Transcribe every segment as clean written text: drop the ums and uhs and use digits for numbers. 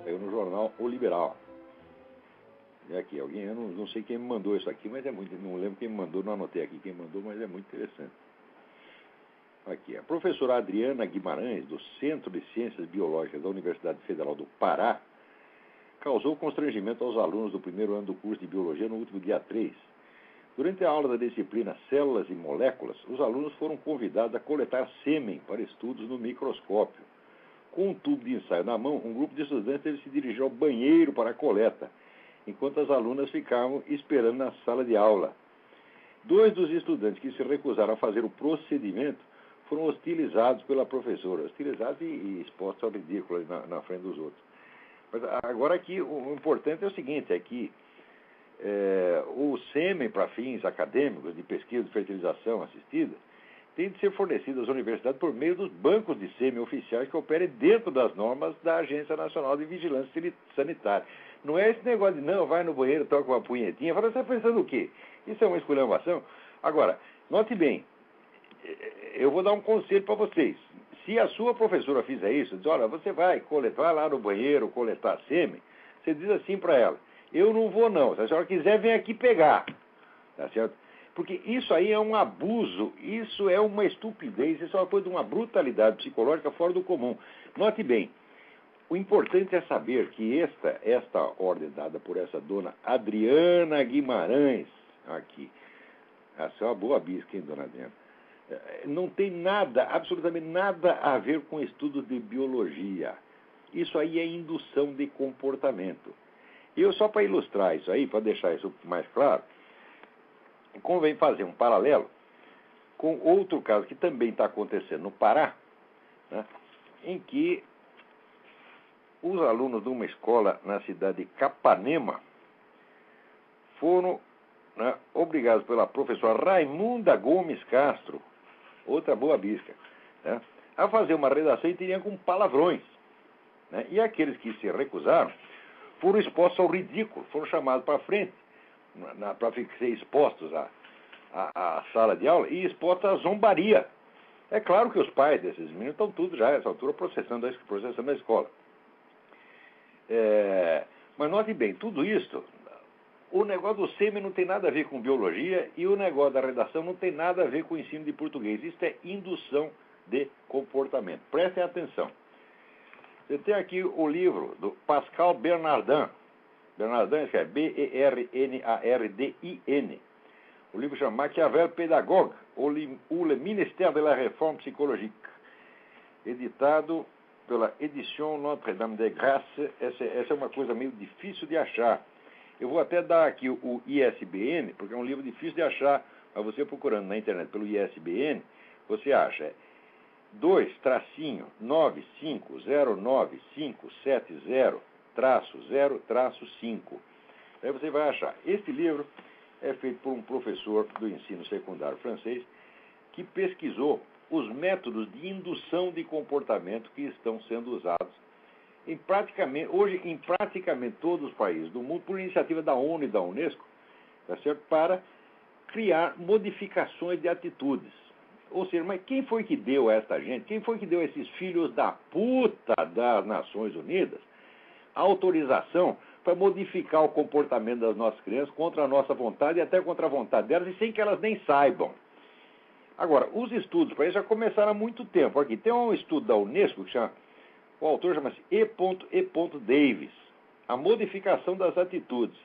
saiu no jornal O Liberal. E aqui, alguém, eu não sei quem me mandou isso aqui, mas é muito, não lembro quem me mandou, não anotei aqui quem mandou, mas é muito interessante. Aqui, a professora Adriana Guimarães, do Centro de Ciências Biológicas da Universidade Federal do Pará, causou constrangimento aos alunos do primeiro ano do curso de Biologia no último dia 3. Durante a aula da disciplina Células e Moléculas, os alunos foram convidados a coletar sêmen para estudos no microscópio. Com um tubo de ensaio na mão, um grupo de estudantes teve que se dirigir ao banheiro para a coleta, enquanto as alunas ficavam esperando na sala de aula. 2 dos estudantes que se recusaram a fazer o procedimento foram hostilizados pela professora, hostilizados e expostos ao ridículo na frente dos outros. Mas agora aqui, o importante é o seguinte, é que o sêmen para fins acadêmicos, de pesquisa de fertilização assistida, tem de ser fornecido às universidades por meio dos bancos de sêmen oficiais que operem dentro das normas da Agência Nacional de Vigilância Sanitária. Não é esse negócio de, não, vai no banheiro, toca uma punhetinha, fala, você está pensando o quê? Isso é uma esculhambação? Agora, note bem, eu vou dar um conselho para vocês. Se a sua professora fizer isso, diz, olha, você vai lá no banheiro coletar sêmen, você diz assim para ela, eu não vou não, se a senhora quiser, vem aqui pegar, tá certo? Porque isso aí é um abuso, isso é uma estupidez, isso é uma coisa de uma brutalidade psicológica fora do comum. Note bem, o importante é saber que esta ordem dada por essa dona Adriana Guimarães, aqui, essa é uma boa bisca, hein, dona Adriana? Não tem nada, absolutamente nada a ver com estudos de biologia. Isso aí é indução de comportamento. E eu, só para ilustrar isso aí, para deixar isso mais claro, convém fazer um paralelo com outro caso que também está acontecendo no Pará, né, em que os alunos de uma escola na cidade de Capanema foram, né, obrigados pela professora Raimunda Gomes Castro, outra boa bisca, né, a fazer uma redação inteirinha com palavrões. Né, e aqueles que se recusaram foram expostos ao ridículo, foram chamados para frente, para ser expostos à sala de aula e expostos à zombaria. É claro que os pais desses meninos estão tudo já, nessa altura, processando a escola. Mas note bem, tudo isso, o negócio do sêmen não tem nada a ver com biologia e o negócio da redação não tem nada a ver com o ensino de português. Isso é indução de comportamento. Prestem atenção. Você tem aqui o livro do Pascal Bernardin. Bernardin escreve Bernardin. O livro chama Maquiavel Pédagogue, ou Le Ministère de la Réforme Psychologique, editado pela Edition Notre-Dame-de-Grâce. Essa é uma coisa meio difícil de achar. Eu vou até dar aqui o ISBN, porque é um livro difícil de achar, mas você procurando na internet pelo ISBN, você acha 2-9509570-0-5. Aí você vai achar. Este livro é feito por um professor do ensino secundário francês que pesquisou os métodos de indução de comportamento que estão sendo usados hoje em praticamente todos os países do mundo, por iniciativa da ONU e da Unesco, tá certo? Para criar modificações de atitudes. Ou seja, mas quem foi que deu a esta gente, quem foi que deu a esses filhos da puta das Nações Unidas a autorização para modificar o comportamento das nossas crianças contra a nossa vontade e até contra a vontade delas e sem que elas nem saibam? Agora, os estudos para isso já começaram há muito tempo. Aqui tem um estudo da Unesco que o autor chama-se E. Davis, a modificação das atitudes,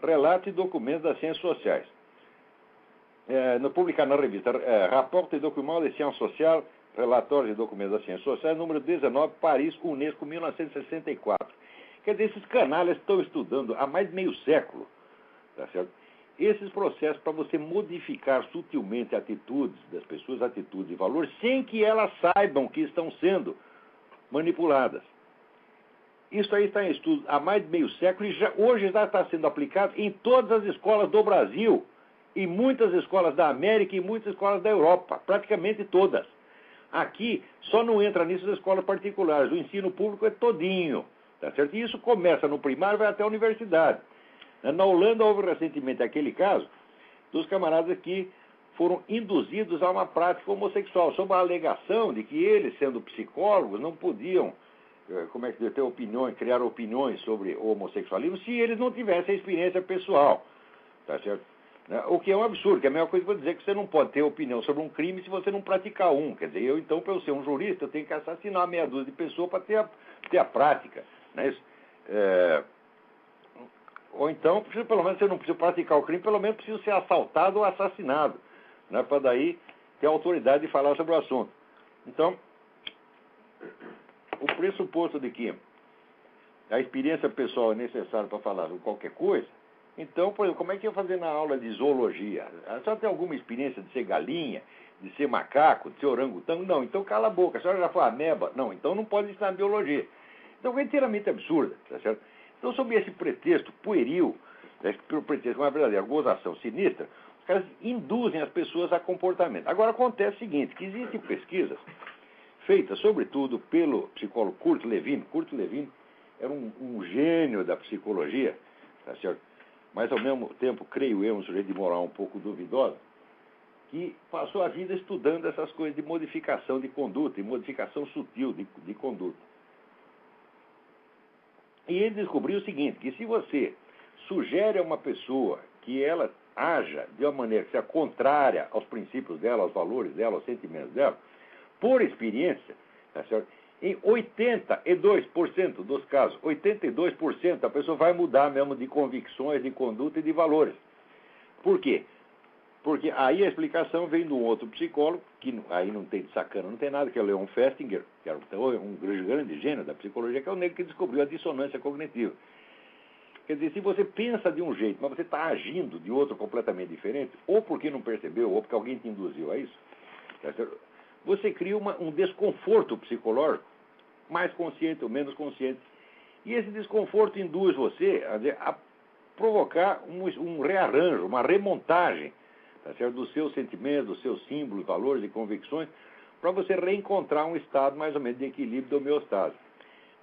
relatos e documentos das ciências sociais. Publicado na revista Rapport et Documents de Sciences Sociales, Relatórios e Documentos das Ciências Sociais, número 19, Paris, Unesco, 1964. Quer dizer, esses canalhas estão estudando há mais de meio século, tá certo? Esses processos para você modificar sutilmente atitudes das pessoas, atitudes e valores, sem que elas saibam que estão sendo manipuladas. Isso aí está em estudo há mais de meio século e hoje já está sendo aplicado em todas as escolas do Brasil, em muitas escolas da América e muitas escolas da Europa, praticamente todas. Aqui só não entra nisso as escolas particulares, o ensino público é todinho, tá certo? E isso começa no primário e vai até a universidade. Na Holanda houve recentemente aquele caso dos camaradas que foram induzidos a uma prática homossexual, sob a alegação de que eles, sendo psicólogos, não podiam como é que ter opiniões, criar opiniões sobre o homossexualismo se eles não tivessem a experiência pessoal, tá certo? O que é um absurdo, que é a mesma coisa que eu dizer que você não pode ter opinião sobre um crime se você não praticar um. Quer dizer, eu então, para eu ser um jurista, eu tenho que assassinar meia dúzia de pessoas para ter a prática, né? Ou então, pelo menos, você não precisa praticar o crime, pelo menos precisa ser assaltado ou assassinado, né? Para daí ter a autoridade de falar sobre o assunto. Então, o pressuposto de que a experiência pessoal é necessária para falar sobre qualquer coisa, então, por exemplo, como é que eu ia fazer na aula de zoologia? A senhora tem alguma experiência de ser galinha, de ser macaco, de ser orangotango? Não, então cala a boca. A senhora já foi ameba? Não, então não pode ensinar biologia. Então é inteiramente absurda, tá certo? Então, sob esse pretexto pueril, pelo pretexto de uma verdadeira gozação sinistra, os caras induzem as pessoas a comportamento. Agora, acontece o seguinte, que existem pesquisas feitas, sobretudo, pelo psicólogo Kurt Lewin. Kurt Lewin era um gênio da psicologia, tá certo? Mas, ao mesmo tempo, creio eu, um sujeito de moral um pouco duvidosa, que passou a vida estudando essas coisas de modificação de conduta, e modificação sutil de conduta. E ele descobriu o seguinte, que se você sugere a uma pessoa que ela haja de uma maneira que seja contrária aos princípios dela, aos valores dela, aos sentimentos dela, por experiência, tá certo? Em 82% dos casos, 82%, a pessoa vai mudar mesmo de convicções, de conduta e de valores. Por quê? Porque aí a explicação vem de um outro psicólogo, que aí não tem de sacana, não tem nada, que é o Leon Festinger, que era um grande gênio da psicologia, que é o negro que descobriu a dissonância cognitiva. Quer dizer, se você pensa de um jeito, mas você está agindo de outro completamente diferente, ou porque não percebeu, ou porque alguém te induziu a isso, tá certo? Você cria um desconforto psicológico, mais consciente ou menos consciente. E esse desconforto induz você a provocar um rearranjo, uma remontagem, tá certo? Dos seus sentimentos, dos seus símbolos, valores e convicções, para você reencontrar um estado mais ou menos de equilíbrio, de homeostase.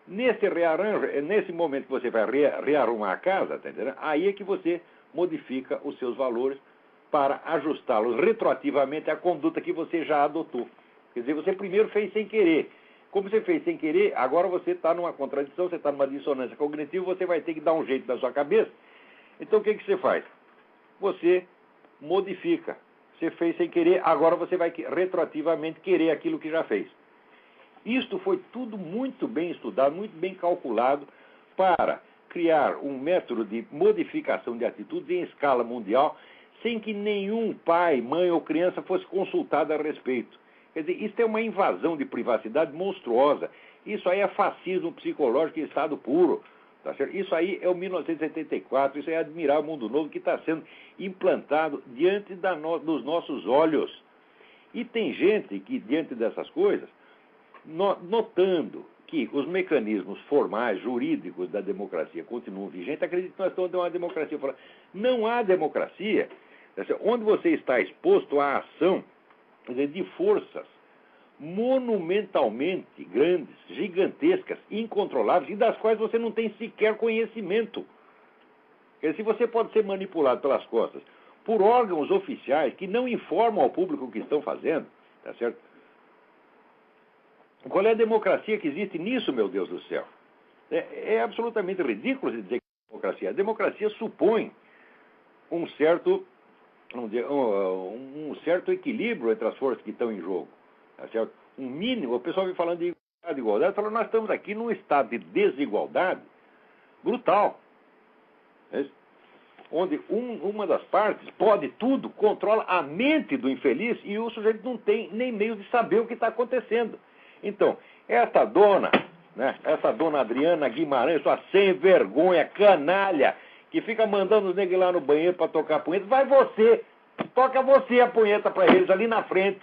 Nesse rearranjo, é nesse momento que você vai rearrumar a casa, tá entendendo? Aí é que você modifica os seus valores para ajustá-los retroativamente à conduta que você já adotou. Quer dizer, você primeiro fez sem querer. Como você fez sem querer, agora você está numa contradição, você está numa dissonância cognitiva, você vai ter que dar um jeito na sua cabeça. Então o que você faz? Você modifica. Você fez sem querer, agora você vai retroativamente querer aquilo que já fez. Isto foi tudo muito bem estudado, muito bem calculado para criar um método de modificação de atitudes em escala mundial, sem que nenhum pai, mãe ou criança fosse consultado a respeito. Quer dizer, isso é uma invasão de privacidade monstruosa. Isso aí é fascismo psicológico em estado puro. Tá certo? Isso aí é o 1974, isso é admirar o mundo novo que está sendo implantado diante dos nossos olhos. E tem gente que, diante dessas coisas, notando que os mecanismos formais, jurídicos da democracia continuam vigentes, acredita que nós estamos numa democracia. Não há democracia, tá certo? Onde você está exposto à ação, quer dizer, de forças monumentalmente grandes, gigantescas, incontroláveis, e das quais você não tem sequer conhecimento. Quer dizer, se você pode ser manipulado pelas costas por órgãos oficiais que não informam ao público o que estão fazendo, tá certo? Qual é a democracia que existe nisso, meu Deus do céu? É absolutamente ridículo dizer que é democracia. A democracia supõe um certo, vamos dizer, um certo equilíbrio entre as forças que estão em jogo. Tá certo? Um mínimo, o pessoal vem falando de igualdade, falando, nós estamos aqui num estado de desigualdade brutal. Onde uma das partes pode tudo, controla a mente do infeliz e o sujeito não tem nem meio de saber o que está acontecendo. Então, essa dona Adriana Guimarães, sua sem vergonha, canalha, que fica mandando os negros lá no banheiro para tocar a punheta, toca você a punheta para eles ali na frente,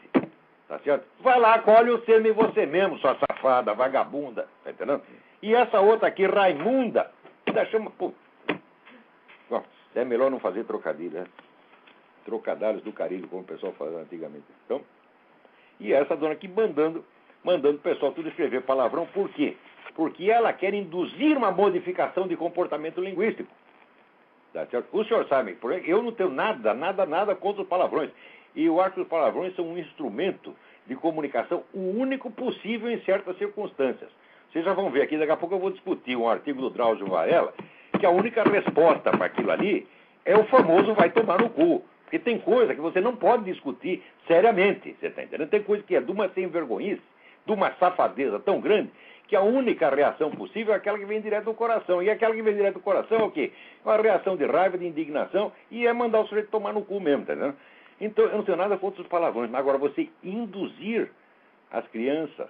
tá certo? Vai lá, colhe o sêmen você mesmo, sua safada, vagabunda, tá entendendo? E essa outra aqui, Raimunda, ainda chama, pô, bom, é melhor não fazer trocadilho, né? Trocadilhos do carilho, como o pessoal fazia antigamente. Então, e essa dona aqui mandando o pessoal tudo escrever palavrão, por quê? Porque ela quer induzir uma modificação de comportamento linguístico. Tá certo? O senhor sabe, eu não tenho nada contra os palavrões. E eu acho que os palavrões são um instrumento de comunicação, o único possível em certas circunstâncias. Vocês já vão ver aqui, daqui a pouco eu vou discutir um artigo do Drauzio Varela, que a única resposta para aquilo ali é o famoso vai tomar no cu. Porque tem coisa que você não pode discutir seriamente, você está entendendo? Tem coisa que é de uma sem-vergonhice, de uma safadeza tão grande, que a única reação possível é aquela que vem direto do coração. E aquela que vem direto do coração é o quê? É uma reação de raiva, de indignação, e é mandar o sujeito tomar no cu mesmo, tá entendendo? Então, eu não tenho nada contra os palavrões, mas agora você induzir as crianças,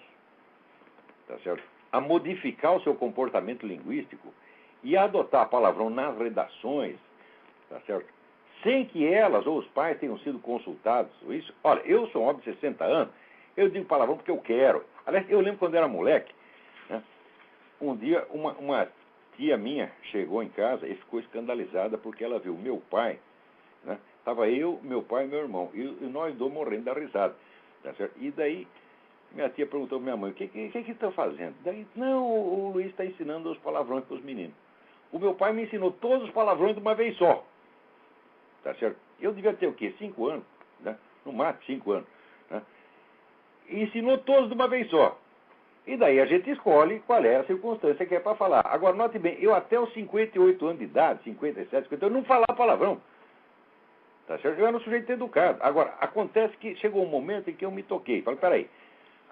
tá certo, a modificar o seu comportamento linguístico e a adotar palavrão nas redações, tá certo? Sem que elas ou os pais tenham sido consultados. Isso. Olha, eu sou um homem de 60 anos, eu digo palavrão porque eu quero. Aliás, eu lembro quando era moleque, né, um dia uma tia minha chegou em casa e ficou escandalizada porque ela viu meu pai, né, estava eu, meu pai e meu irmão, e nós dois morrendo da risada. Tá certo? E daí minha tia perguntou para minha mãe, o que está fazendo? Daí, não, o Luiz está ensinando os palavrões para os meninos. O meu pai me ensinou todos os palavrões de uma vez só. Tá certo? Eu devia ter o quê? 5 anos, né? No máximo 5 anos. Né? E ensinou todos de uma vez só. E daí a gente escolhe qual é a circunstância que é para falar. Agora, note bem, eu até os 58 anos de idade, 57, 50, eu não falava palavrão. Tá certo? Eu era um sujeito educado. Agora, acontece que chegou um momento em que eu me toquei. Falei, peraí,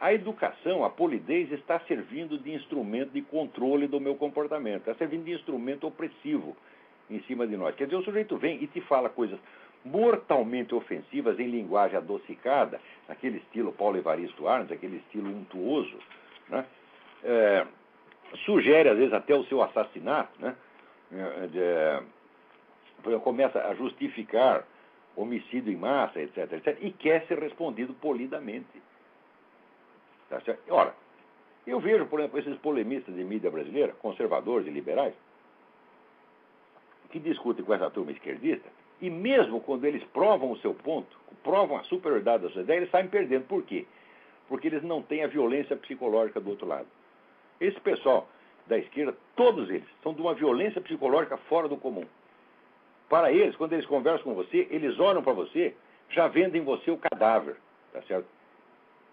a educação, a polidez está servindo de instrumento de controle do meu comportamento. Está servindo de instrumento opressivo em cima de nós. Quer dizer, o sujeito vem e te fala coisas mortalmente ofensivas em linguagem adocicada, naquele estilo Paulo Evaristo Arnes, aquele estilo untuoso, né? Sugere, às vezes, até o seu assassinato, né? Começa a justificar homicídio em massa, etc., etc., e quer ser respondido polidamente. Tá certo? Ora, eu vejo, por exemplo, esses polemistas de mídia brasileira, conservadores e liberais, que discutem com essa turma esquerdista, e mesmo quando eles provam o seu ponto, provam a superioridade da sua ideia, eles saem perdendo. Por quê? Porque eles não têm a violência psicológica do outro lado. Esse pessoal da esquerda, todos eles, são de uma violência psicológica fora do comum. Para eles, quando eles conversam com você, eles olham para você, já vendem em você o cadáver, tá certo?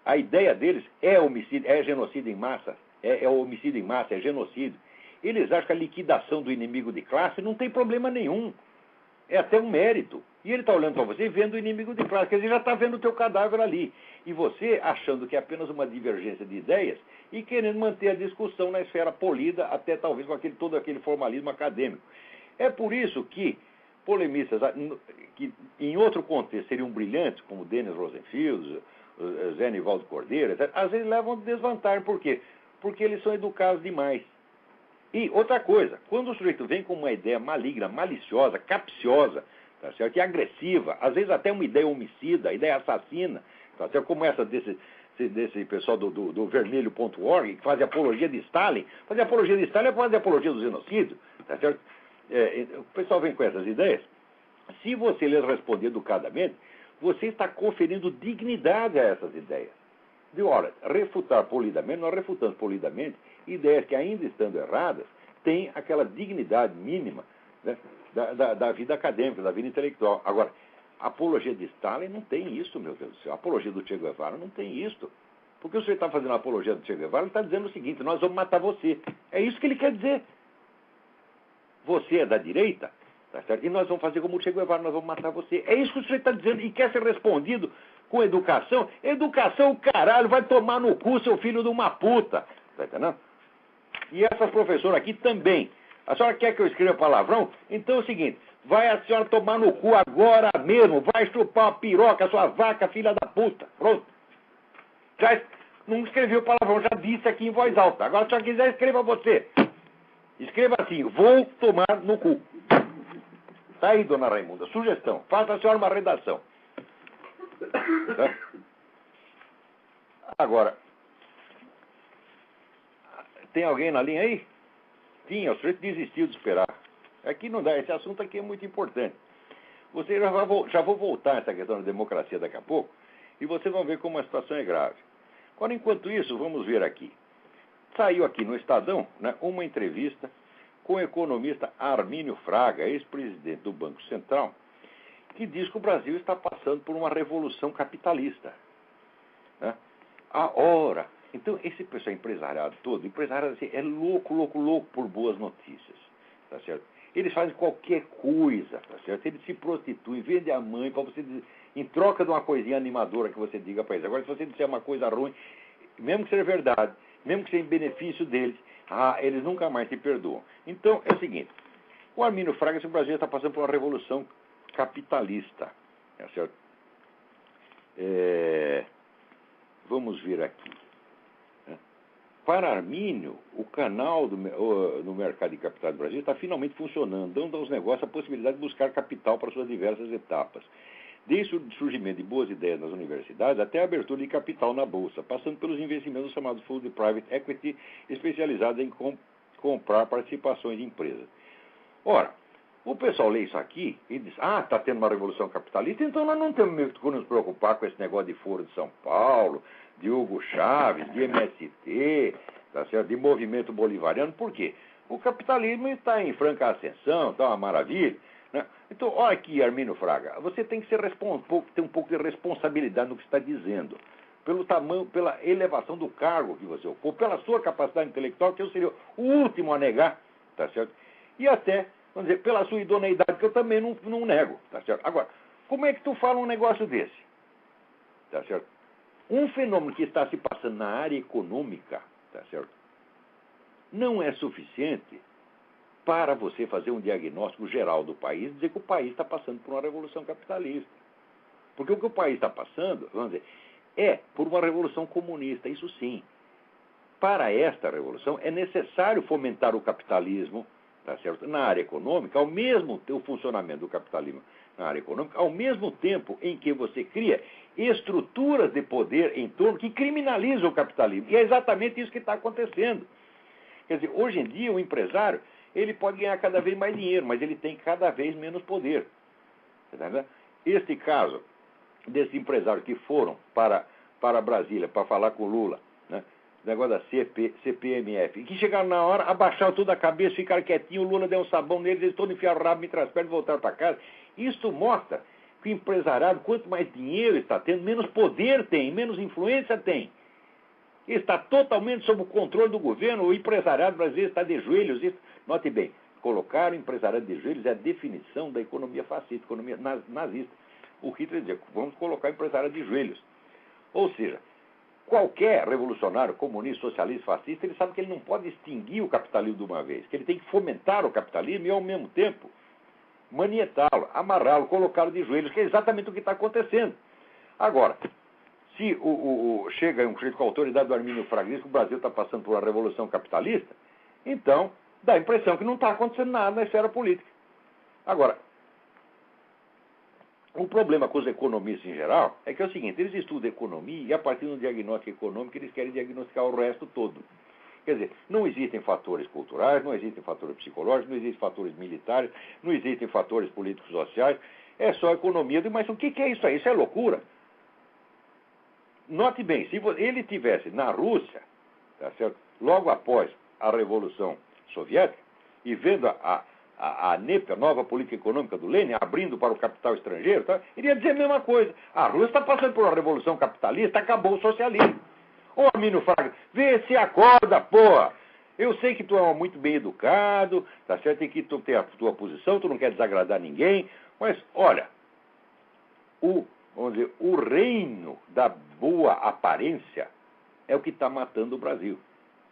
A ideia deles é homicídio, é genocídio em massa, é homicídio em massa, é genocídio. Eles acham que a liquidação do inimigo de classe não tem problema nenhum. É até um mérito. E ele está olhando para você e vendo o inimigo de classe, quer dizer, já está vendo o teu cadáver ali. E você achando que é apenas uma divergência de ideias e querendo manter a discussão na esfera polida, até talvez com todo aquele formalismo acadêmico. É por isso que polemistas que em outro contexto seriam brilhantes, como Denis Rosenfield, Zé Nivaldo Cordeiro, etc., às vezes levam desvantagem. Por quê? Porque eles são educados demais. E outra coisa, quando o sujeito vem com uma ideia maligna, maliciosa, capciosa, tá certo? E agressiva, às vezes até uma ideia homicida, ideia assassina, tá certo? Como essa desse pessoal do vermelho.org, que faz apologia de Stalin. Fazer apologia de Stalin é fazer apologia do genocídio, tá certo? O pessoal vem com essas ideias. Se você lhes responder educadamente, você está conferindo dignidade a essas ideias. De hora, refutar polidamente, nós refutamos polidamente ideias que, ainda estando erradas, têm aquela dignidade mínima, né, da vida acadêmica, da vida intelectual. Agora, a apologia de Stalin não tem isso, meu Deus do céu. A apologia do Che Guevara não tem isso. Porque se você está fazendo a apologia do Che Guevara, ele está dizendo o seguinte: nós vamos matar você. É isso que ele quer dizer. Você é da direita, tá certo? E nós vamos fazer como o Che Guevara, nós vamos matar você. É isso que o sujeito está dizendo e quer ser respondido com educação. Educação, caralho, vai tomar no cu, seu filho de uma puta. Tá entendendo? E essas professoras aqui também. A senhora quer que eu escreva palavrão? Então é o seguinte: vai a senhora tomar no cu agora mesmo, vai chupar uma piroca, sua vaca, filha da puta. Pronto. Já não escrevi o palavrão, já disse aqui em voz alta. Agora, se a senhora quiser, escreva você. Escreva assim: vou tomar no cu. Tá aí, dona Raimunda, sugestão. Faça a senhora uma redação. Tá? Agora, tem alguém na linha aí? Tinha, o sujeito desistiu de esperar. Aqui não dá, esse assunto aqui é muito importante. Você já vou voltar a essa questão da democracia daqui a pouco, e vocês vão ver como a situação é grave. Agora, enquanto isso, vamos ver aqui. Saiu aqui no Estadão, né, uma entrevista com o economista Armínio Fraga, ex-presidente do Banco Central, que diz que o Brasil está passando por uma revolução capitalista. Né? Ora, Então, esse pessoal empresariado todo, empresariado assim, é louco por boas notícias, tá certo? Eles fazem qualquer coisa, tá certo? Eles se prostituem, vendem a mãe para você dizer, em troca de uma coisinha animadora que você diga para eles. Agora, se você disser uma coisa ruim, mesmo que seja verdade, mesmo que seja em benefício deles, eles nunca mais te perdoam. Então, é o seguinte, o Armínio Fraga, o Brasil está passando por uma revolução capitalista, tá certo? Vamos ver aqui. Para Armínio, o canal no mercado de capitais do Brasil está finalmente funcionando, dando aos negócios a possibilidade de buscar capital para suas diversas etapas. Desde o surgimento de boas ideias nas universidades até a abertura de capital na Bolsa, passando pelos investimentos chamados fundos de private equity, especializados em comprar participações de empresas. Ora, o pessoal lê isso aqui e diz, está tendo uma revolução capitalista, então nós não temos mesmo que nos preocupar com esse negócio de Foro de São Paulo, de Hugo Chávez, de MST, tá certo? De movimento bolivariano. Por quê? O capitalismo está em franca ascensão, está uma maravilha. Né? Então, olha aqui, Armínio Fraga, você tem que ter um pouco de responsabilidade no que está dizendo. Pelo tamanho, pela elevação do cargo que você ocupa, pela sua capacidade intelectual, que eu seria o último a negar, tá certo? E até, vamos dizer, pela sua idoneidade, que eu também não nego, tá certo? Agora, como é que tu fala um negócio desse? Tá certo? Um fenômeno que está se passando na área econômica, tá certo? Não é suficiente para você fazer um diagnóstico geral do país e dizer que o país está passando por uma revolução capitalista. Porque o que o país está passando, vamos dizer, é por uma revolução comunista, isso sim. Para esta revolução é necessário fomentar o capitalismo, tá certo? Na área econômica, ao mesmo tempo, o funcionamento do capitalismo na área econômica, ao mesmo tempo em que você cria estruturas de poder em torno que criminalizam o capitalismo. E é exatamente isso que está acontecendo. Quer dizer, hoje em dia o empresário, ele pode ganhar cada vez mais dinheiro, mas ele tem cada vez menos poder. Tá? Este caso desses empresários que foram para Brasília para falar com o Lula, né? O negócio da CPMF, e que chegaram na hora, abaixaram toda a cabeça, ficaram quietinhos, o Lula deu um sabão neles, eles todos enfiaram o rabo entre as pernas e voltaram para casa. Isso mostra que o empresariado, quanto mais dinheiro está tendo, menos poder tem, menos influência tem. Está totalmente sob o controle do governo, o empresariado brasileiro está de joelhos. Isso, note bem, colocar o empresariado de joelhos é a definição da economia fascista, economia nazista. O Hitler dizia, vamos colocar o empresariado de joelhos. Ou seja, qualquer revolucionário, comunista, socialista, fascista, ele sabe que ele não pode extinguir o capitalismo de uma vez, que ele tem que fomentar o capitalismo e, ao mesmo tempo, manietá-lo, amarrá-lo, colocá-lo de joelhos, que é exatamente o que está acontecendo. Agora, se chega um sujeito com a autoridade do Armínio Fraga diz que o Brasil está passando por uma revolução capitalista, então dá a impressão que não está acontecendo nada na esfera política. Agora, o problema com os economistas em geral é que é o seguinte, eles estudam economia e a partir do diagnóstico econômico eles querem diagnosticar o resto todo. Quer dizer, não existem fatores culturais, não existem fatores psicológicos, não existem fatores militares, não existem fatores políticos sociais, é só economia. Mas o que é isso aí? Isso é loucura. Note bem, se ele tivesse na Rússia, tá certo? Logo após a Revolução Soviética, e vendo a NEP, a nova política econômica do Lenin, abrindo para o capital estrangeiro, tá? Iria dizer a mesma coisa. A Rússia está passando por uma revolução capitalista, acabou o socialismo. Ô, Armínio Fraga, vê se acorda, porra! Eu sei que tu é muito bem educado, tá certo? E que tu tem a tua posição, tu não quer desagradar ninguém, mas, olha, vamos dizer, o reino da boa aparência é o que está matando o Brasil.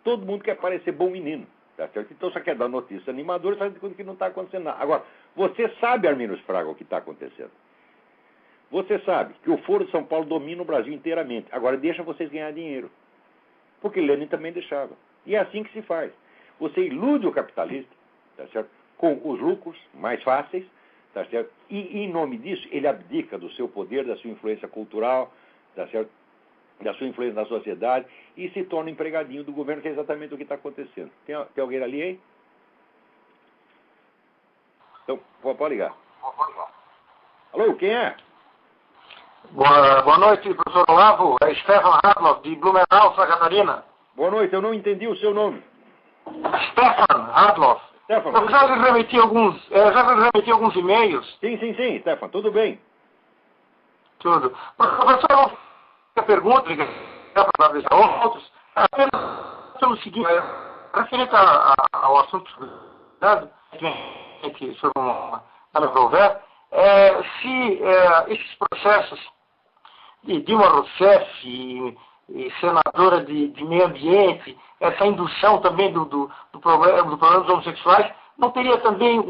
Todo mundo quer parecer bom menino, tá certo? Então só quer dar notícias animadoras, faz de conta que não está acontecendo nada. Agora, você sabe, Armínio Fraga, o que está acontecendo. Você sabe que o Foro de São Paulo domina o Brasil inteiramente. Agora deixa vocês ganhar dinheiro. Porque Lenin também deixava. E é assim que se faz. Você ilude o capitalista, tá certo? Com os lucros mais fáceis, tá certo? E em nome disso, ele abdica do seu poder, da sua influência cultural, tá certo? Da sua influência na sociedade e se torna empregadinho do governo, que é exatamente o que está acontecendo. Tem alguém ali aí? Então, pode ligar. Alô, quem é? Boa noite, professor Olavo. É Stefan Radloff, de Blumenau, Santa Catarina. Boa noite, eu não entendi o seu nome. Stefan Radloff. Stefan, eu já lhe remeti alguns e-mails. Sim, Stefan, tudo bem. Tudo. Professor, uma pergunta para avisar outros. Apenas pelo seguinte, referente ao assunto que o senhor houver, se esses processos de Dilma Rousseff e senadora de meio ambiente, essa indução também do problema dos homossexuais, não teria também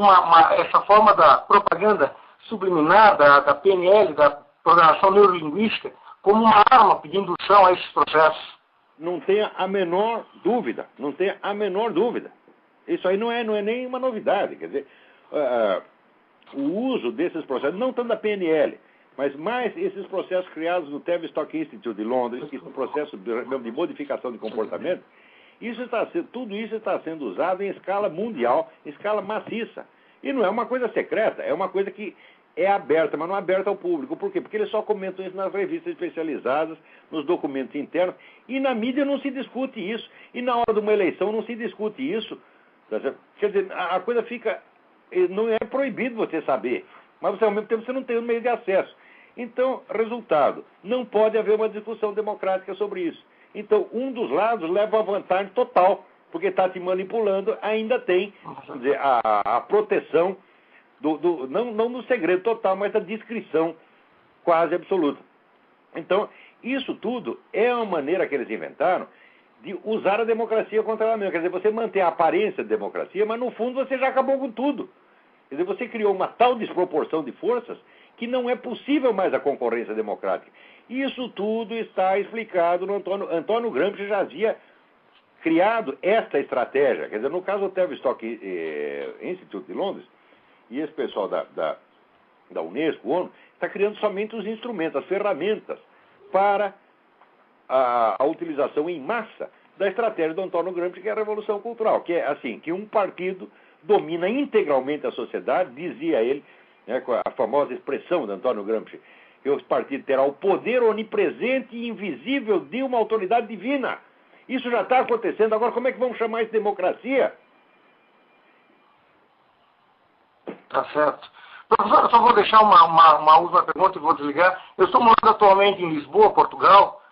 essa forma da propaganda subliminar da PNL, da programação neurolinguística, como uma arma pedindo indução a esses processos? Não tenha a menor dúvida, não tenha a menor dúvida. Isso aí não é nem uma novidade. Quer dizer, o uso desses processos, não tanto da PNL, mas mais esses processos criados no Tavistock Institute de Londres, que são processos de modificação de comportamento, tudo isso está sendo usado em escala mundial, em escala maciça. E não é uma coisa secreta, é uma coisa que é aberta, mas não é aberta ao público. Por quê? Porque eles só comentam isso nas revistas especializadas, nos documentos internos, e na mídia não se discute isso. E na hora de uma eleição não se discute isso. Quer dizer, a coisa fica... Não é proibido você saber, mas você, ao mesmo tempo você não tem o meio de acesso. Então, resultado, não pode haver uma discussão democrática sobre isso. Então, um dos lados leva a vantagem total, porque está te manipulando, ainda tem, vamos dizer, a proteção não do segredo total, mas da discrição quase absoluta. Então, isso tudo é uma maneira que eles inventaram de usar a democracia contra ela mesma. Quer dizer, você mantém a aparência de democracia, mas no fundo você já acabou com tudo. Quer dizer, você criou uma tal desproporção de forças que não é possível mais a concorrência democrática. Isso tudo está explicado no Antônio Gramsci já havia criado esta estratégia. Quer dizer, no caso do Tavistock Institute de Londres, e esse pessoal da Unesco, ONU, está criando somente os instrumentos, as ferramentas para a utilização em massa da estratégia do Antônio Gramsci, que é a Revolução Cultural, que é assim, que um partido domina integralmente a sociedade, dizia ele, né, com a famosa expressão do Antônio Gramsci, que o partido terá o poder onipresente e invisível de uma autoridade divina. Isso já está acontecendo. Agora, como é que vamos chamar isso de democracia? Tá certo. Professor, eu só vou deixar uma última pergunta e vou desligar. Eu estou morando atualmente em Lisboa, Portugal,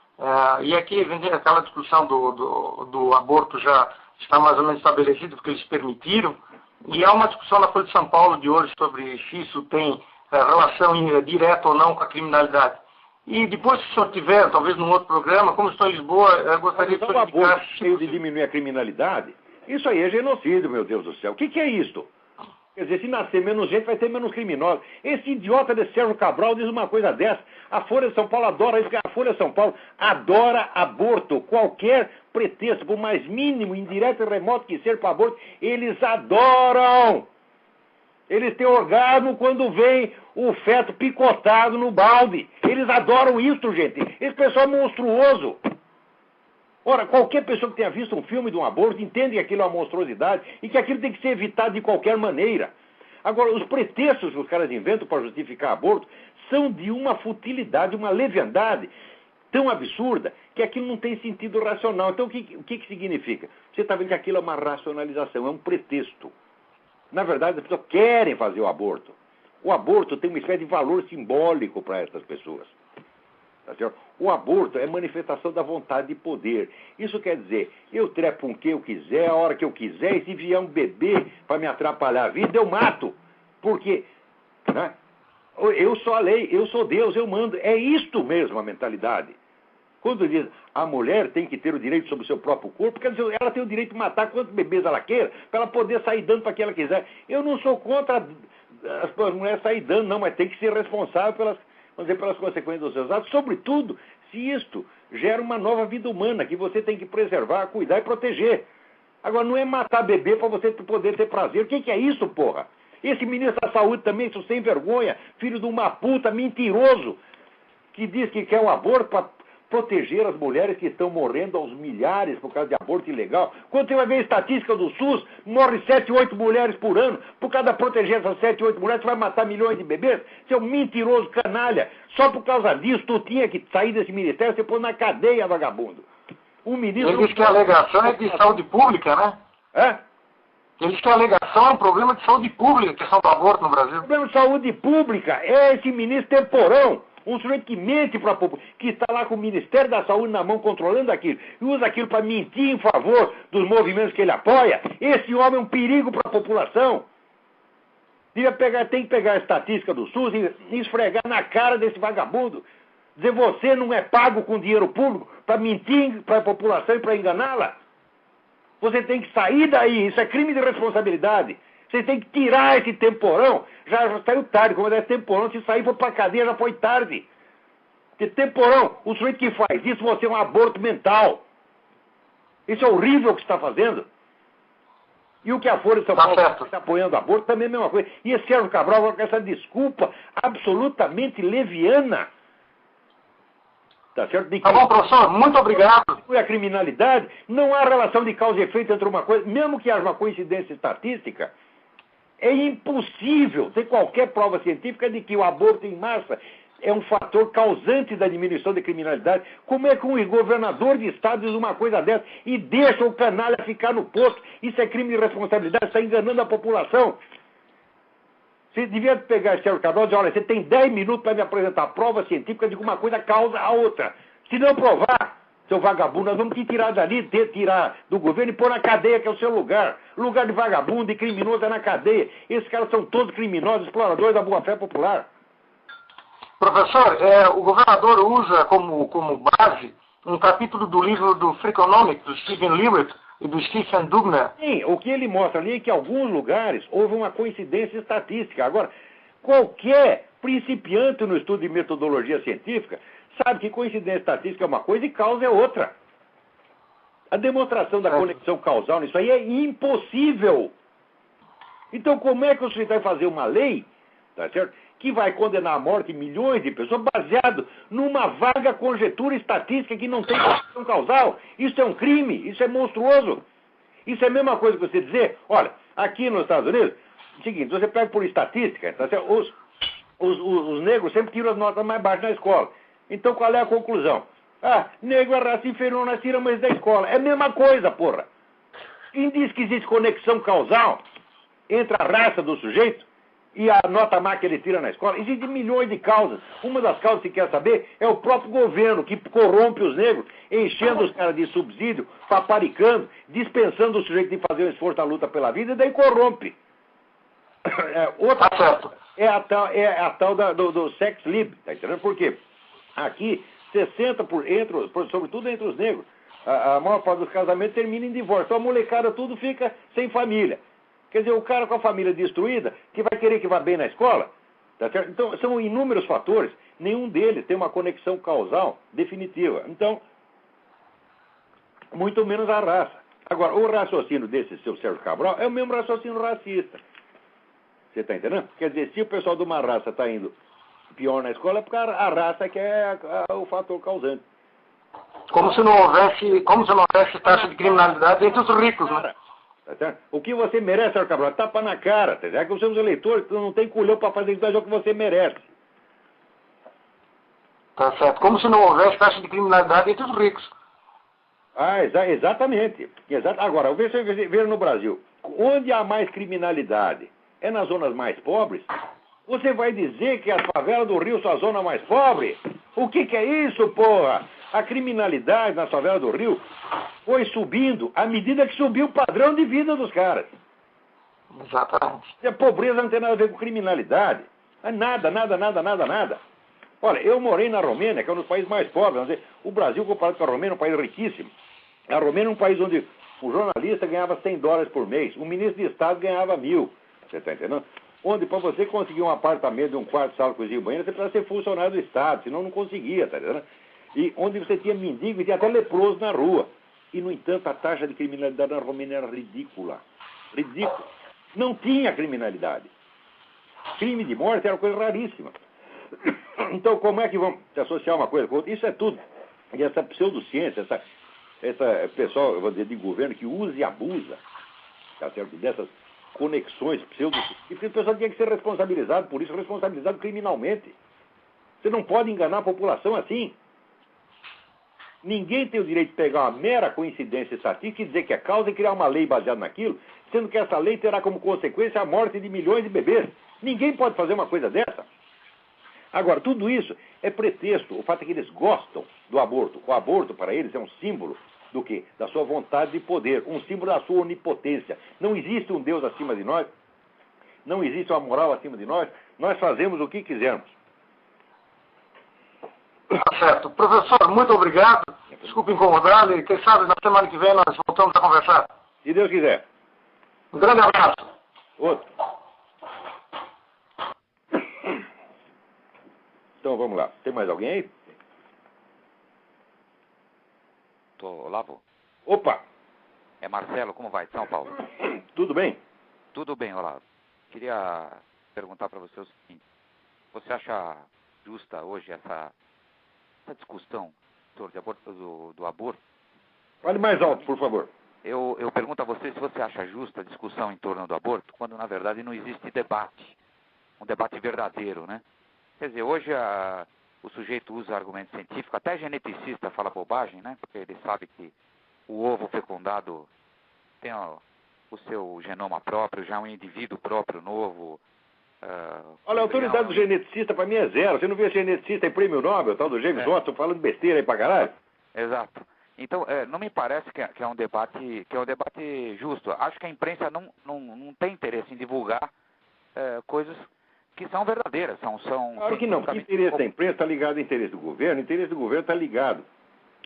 e aqui aquela discussão do aborto já está mais ou menos estabelecida, porque eles permitiram, e há uma discussão na Folha de São Paulo de hoje sobre se isso tem relação direta ou não com a criminalidade. E depois, se o senhor tiver, talvez num outro programa, como estou em Lisboa, eu gostaria de solicitar... O aborto cheio de diminuir a criminalidade, isso aí é genocídio, meu Deus do céu. O que é isto? Quer dizer, se nascer menos gente, vai ter menos criminosos. Esse idiota desse Sérgio Cabral diz uma coisa dessa. A Folha de São Paulo adora isso, a Folha de São Paulo adora aborto. Qualquer pretexto, por mais mínimo, indireto e remoto que seja para aborto, eles adoram. Eles têm orgasmo quando vem o feto picotado no balde. Eles adoram isso, gente. Esse pessoal é monstruoso. Ora, qualquer pessoa que tenha visto um filme de um aborto entende que aquilo é uma monstruosidade e que aquilo tem que ser evitado de qualquer maneira. Agora, os pretextos que os caras inventam para justificar aborto são de uma futilidade, uma leviandade tão absurda que aquilo não tem sentido racional. Então, o que significa? Você está vendo que aquilo é uma racionalização, é um pretexto. Na verdade, as pessoas querem fazer o aborto. O aborto tem uma espécie de valor simbólico para essas pessoas. Tá certo? O aborto é manifestação da vontade de poder. Isso quer dizer, eu trepo com quem eu quiser, a hora que eu quiser, e se vier um bebê para me atrapalhar a vida, eu mato. Porque, né, eu sou a lei, eu sou Deus, eu mando. É isto mesmo a mentalidade. Quando diz a mulher tem que ter o direito sobre o seu próprio corpo, quer dizer, ela tem o direito de matar quantos bebês ela queira, para ela poder sair dando para quem ela quiser. Eu não sou contra as mulheres sair dando, não, mas tem que ser responsável pelas consequências dos seus atos, sobretudo se isto gera uma nova vida humana que você tem que preservar, cuidar e proteger. Agora, não é matar bebê para você poder ter prazer. O que é isso, porra? Esse ministro da Saúde também, isso sem vergonha, filho de uma puta, mentiroso, que diz que quer um aborto para proteger as mulheres que estão morrendo aos milhares por causa de aborto ilegal. Quando você vai ver a estatística do SUS, morre 7, 8 mulheres por ano. Por causa de proteger essas 7, 8 mulheres, você vai matar milhões de bebês? Seu mentiroso canalha. Só por causa disso, tu tinha que sair desse ministério, você pôs na cadeia, vagabundo. O ministro... Ele diz que a alegação é de saúde pública, né? É? Ele diz que a alegação é um problema de saúde pública, a questão do aborto no Brasil. O problema de saúde pública é esse ministro temporão. Um sujeito que mente para a população, que está lá com o Ministério da Saúde na mão controlando aquilo, e usa aquilo para mentir em favor dos movimentos que ele apoia, esse homem é um perigo para a população. Tem que pegar a estatística do SUS e esfregar na cara desse vagabundo. Dizer, você não é pago com dinheiro público para mentir para a população e para enganá-la. Você tem que sair daí, isso é crime de responsabilidade. Você tem que tirar esse temporão. Já saiu tarde, como é temporão, se sair for para cadeia já foi tarde. Porque temporão, o sujeito que faz isso, você é um aborto mental. Isso é horrível o que você está fazendo. E o que a Folha de São Paulo está apoiando o aborto também é a mesma coisa. E esse Sérgio Cabral com essa desculpa absolutamente leviana. Tá certo? Tá bom, professor, muito obrigado. E a criminalidade, não há relação de causa e efeito entre uma coisa, mesmo que haja uma coincidência estatística, é impossível ter qualquer prova científica de que o aborto em massa é um fator causante da diminuição da criminalidade. Como é que um governador de estado diz uma coisa dessa e deixa o canalha ficar no posto? Isso é crime de responsabilidade, está enganando a população. Você devia pegar esse Sérgio Cabral e dizer, olha, você tem 10 minutos para me apresentar a prova científica de que uma coisa causa a outra. Se não provar, seu vagabundo, nós vamos te tirar dali, tirar do governo e pôr na cadeia, que é o seu lugar. Lugar de vagabundo e criminoso é na cadeia. Esses caras são todos criminosos, exploradores da boa-fé popular. Professor, o governador usa como base um capítulo do livro do Freakonomics, do Stephen Lewitt e do Stephen Dubner. Sim, o que ele mostra ali é que em alguns lugares houve uma coincidência estatística. Agora, qualquer principiante no estudo de metodologia científica sabe que coincidência estatística é uma coisa e causa é outra. A demonstração da conexão causal nisso aí é impossível. Então, como é que o sujeito vai fazer uma lei, tá certo, que vai condenar à morte milhões de pessoas baseado numa vaga conjectura estatística que não tem conexão causal? Isso é um crime, isso é monstruoso. Isso é a mesma coisa que você dizer, olha, aqui nos Estados Unidos, é o seguinte, você pega por estatística, tá certo? Os negros sempre tiram as notas mais baixas na escola. Então qual é a conclusão? Negro é raça inferior, nós tiramos da escola. É a mesma coisa, porra. Quem diz que existe conexão causal entre a raça do sujeito e a nota má que ele tira na escola? Existem milhões de causas. Uma das causas que quer saber é o próprio governo, que corrompe os negros, enchendo os caras de subsídio, paparicando, dispensando o sujeito de fazer um esforço à luta pela vida, e daí corrompe. Outra coisa é a tal do sex lib, tá entendendo? Por quê? Aqui, 60%, sobretudo entre os negros, a maior parte dos casamentos termina em divórcio. Então a molecada tudo fica sem família. Quer dizer, o cara com a família destruída, que vai querer que vá bem na escola, tá certo? Então, são inúmeros fatores, nenhum deles tem uma conexão causal definitiva. Então, muito menos a raça. Agora, o raciocínio desse seu Sérgio Cabral é o mesmo raciocínio racista. Você está entendendo? Quer dizer, se o pessoal de uma raça está indo pior na escola, é porque a raça que é o fator causante. Como se não houvesse taxa de criminalidade entre os ricos, né? O que você merece, Sérgio Cabral, tapa na cara. É que os seus eleitores não têm culhão para fazer isso, o que você merece. Tá certo. Como se não houvesse taxa de criminalidade entre os ricos. Exatamente. Agora, você vê no Brasil, onde há mais criminalidade é nas zonas mais pobres. Você vai dizer que a favela do Rio são a zona mais pobre? O que é isso, porra? A criminalidade na favela do Rio foi subindo à medida que subiu o padrão de vida dos caras. Exatamente. E a pobreza não tem nada a ver com criminalidade. Nada. Olha, eu morei na Romênia, que é um dos países mais pobres. O Brasil, comparado com a Romênia, é um país riquíssimo. A Romênia é um país onde o jornalista ganhava $100 por mês, o ministro de Estado ganhava 1.000. Você está entendendo? Onde, para você conseguir um apartamento de um quarto, sala, cozinha e banheiro, você precisa ser funcionário do Estado, senão não conseguia, tá entendendo? E onde você tinha mendigo e tinha até leproso na rua. E, no entanto, a taxa de criminalidade na Romênia era ridícula. Ridícula. Não tinha criminalidade. Crime de morte era uma coisa raríssima. Então, como é que vamos se associar uma coisa com outra? Isso é tudo. E essa pseudociência, essa pessoal, eu vou dizer, de governo que usa e abusa, tá certo? Dessas conexões pseudocientíficas, o pessoal tinha que ser responsabilizado por isso, responsabilizado criminalmente. Você não pode enganar a população assim. Ninguém tem o direito de pegar uma mera coincidência estatística e dizer que é causa e criar uma lei baseada naquilo, sendo que essa lei terá como consequência a morte de milhões de bebês. Ninguém pode fazer uma coisa dessa. Agora, tudo isso é pretexto. O fato é que eles gostam do aborto. O aborto, para eles, é um símbolo do quê? Da sua vontade de poder, um símbolo da sua onipotência. Não existe um Deus acima de nós, não existe uma moral acima de nós, nós fazemos o que quisermos. Tá certo. Professor, muito obrigado. Desculpe incomodá-lo e quem sabe na semana que vem nós voltamos a conversar. Se Deus quiser. Um grande abraço. Outro. Então vamos lá. Tem mais alguém aí? Olavo. Opa! É Marcelo, como vai? De São Paulo. Tudo bem? Tudo bem, Olavo. Queria perguntar para você o seguinte. Você acha justa hoje essa discussão do aborto? Fale mais alto, por favor. Eu pergunto a você se você acha justa a discussão em torno do aborto, quando na verdade não existe debate. Um debate verdadeiro, né? Quer dizer, hoje o sujeito usa argumento científico, até geneticista fala bobagem, né? Porque ele sabe que o ovo fecundado tem o seu genoma próprio, já é um indivíduo próprio novo. Olha, a autoridade do geneticista para mim é zero. Você não vê geneticista em prêmio Nobel, tal do James Watson, falando besteira aí pra caralho? Exato. Então, não me parece que é um debate justo. Acho que a imprensa não tem interesse em divulgar coisas que são verdadeiras. Claro que não. O interesse da imprensa está ligado ao interesse do governo. O interesse do governo está ligado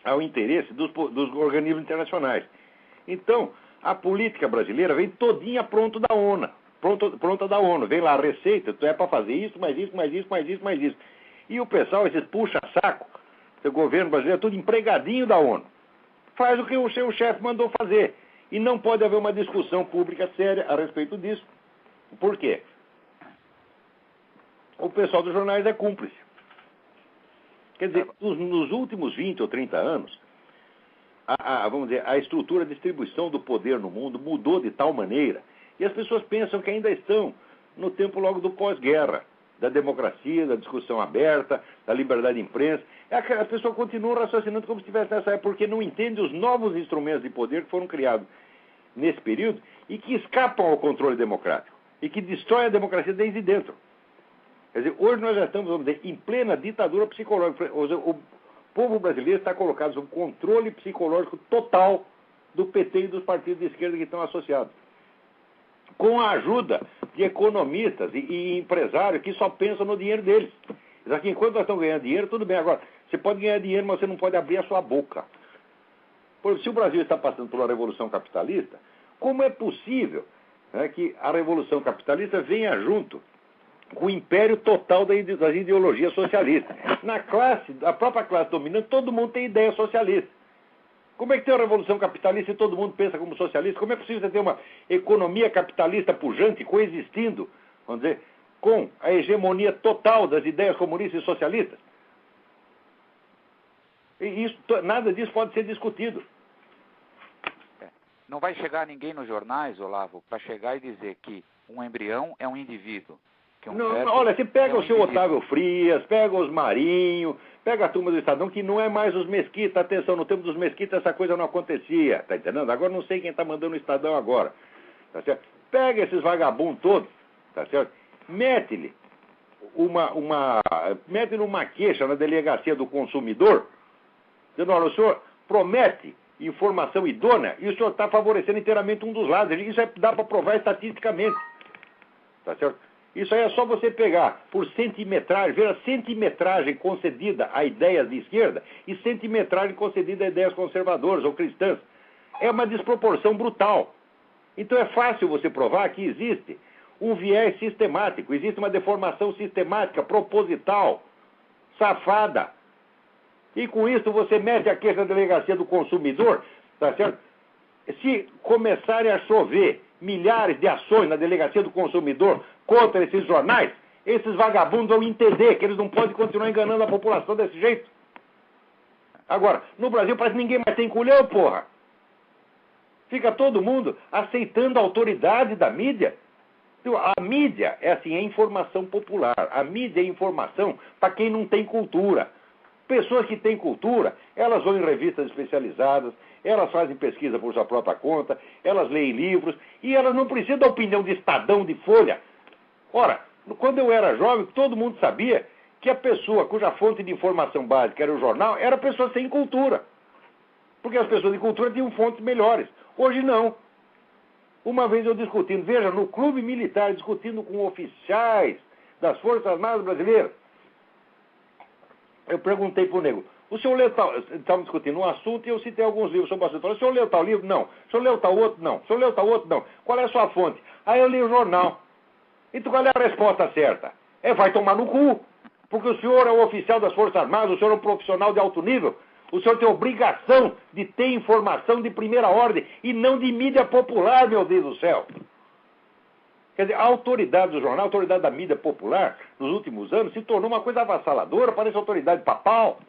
ao interesse dos organismos internacionais. Então, a política brasileira vem todinha pronta da ONU. Vem lá a receita, tu é para fazer isso, mais isso, mais isso, mais isso, mais isso. E o pessoal, esses puxa-saco, o governo brasileiro é tudo empregadinho da ONU. Faz o que o seu chefe mandou fazer. E não pode haver uma discussão pública séria a respeito disso. Por quê? O pessoal dos jornais é cúmplice. Quer dizer, nos últimos 20 ou 30 anos, vamos dizer, a estrutura de distribuição do poder no mundo mudou de tal maneira, e as pessoas pensam que ainda estão no tempo logo do pós-guerra, da democracia, da discussão aberta, da liberdade de imprensa. As pessoas continuam raciocinando como se estivesse nessa época, porque não entendem os novos instrumentos de poder que foram criados nesse período e que escapam ao controle democrático e que destroem a democracia desde dentro. Quer dizer, hoje nós já estamos, vamos dizer, em plena ditadura psicológica. O povo brasileiro está colocado sob controle psicológico total do PT e dos partidos de esquerda que estão associados. Com a ajuda de economistas e empresários que só pensam no dinheiro deles. Já que enquanto nós estamos ganhando dinheiro, tudo bem. Agora, você pode ganhar dinheiro, mas você não pode abrir a sua boca. Porque se o Brasil está passando por uma revolução capitalista, como é possível, né, que a revolução capitalista venha junto com o império total das ideologias socialistas? A própria classe dominante, todo mundo tem ideia socialista. Como é que tem uma revolução capitalista e todo mundo pensa como socialista? Como é possível você ter uma economia capitalista pujante coexistindo, vamos dizer, com a hegemonia total das ideias comunistas e socialistas? E nada disso pode ser discutido. Não vai chegar ninguém nos jornais, Olavo, para chegar e dizer que um embrião é um indivíduo. Olha, você pega o seu Otávio Frias, pega os Marinho, pega a turma do Estadão, que não é mais os Mesquita. Atenção, no tempo dos Mesquita essa coisa não acontecia, tá entendendo? Agora não sei quem está mandando o Estadão agora, tá certo? Pega esses vagabundos todos, tá certo? Mete-lhe uma queixa na delegacia do consumidor, dizendo, olha, o senhor promete informação idônea e o senhor está favorecendo inteiramente um dos lados. Isso dá para provar estatisticamente, tá certo? Isso aí é só você pegar por centimetragem, ver a centimetragem concedida a ideias de esquerda e centimetragem concedida a ideias conservadoras ou cristãs. É uma desproporção brutal. Então é fácil você provar que existe um viés sistemático, existe uma deformação sistemática, proposital, safada. E com isso você mete a queixa da delegacia do consumidor, tá certo? Se começarem a chover milhares de ações na delegacia do consumidor contra esses jornais, esses vagabundos vão entender que eles não podem continuar enganando a população desse jeito. Agora, no Brasil parece que ninguém mais tem culhão, porra. Fica todo mundo aceitando a autoridade da mídia. A mídia é assim, é informação popular. A mídia é informação para quem não tem cultura. Pessoas que têm cultura, elas vão em revistas especializadas, elas fazem pesquisa por sua própria conta, elas leem livros, e elas não precisam da opinião de Estadão, de Folha. Ora, quando eu era jovem, todo mundo sabia que a pessoa cuja fonte de informação básica era o jornal era a pessoa sem cultura. Porque as pessoas de cultura tinham fontes melhores. Hoje não. Uma vez eu discutindo, veja, no clube militar, discutindo com oficiais das Forças Armadas Brasileiras, eu perguntei para o nego, o senhor leu tal... Estávamos discutindo um assunto e eu citei alguns livros sobre o assunto. O senhor leu tal livro? Não. O senhor leu tal outro? Não. O senhor leu tal outro? Não. Qual é a sua fonte? Aí eu li o jornal. Então qual é a resposta certa? Vai tomar no cu. Porque o senhor é um oficial das Forças Armadas, o senhor é um profissional de alto nível, o senhor tem obrigação de ter informação de primeira ordem e não de mídia popular, meu Deus do céu. Quer dizer, a autoridade do jornal, a autoridade da mídia popular, nos últimos anos, se tornou uma coisa avassaladora, parece autoridade papal.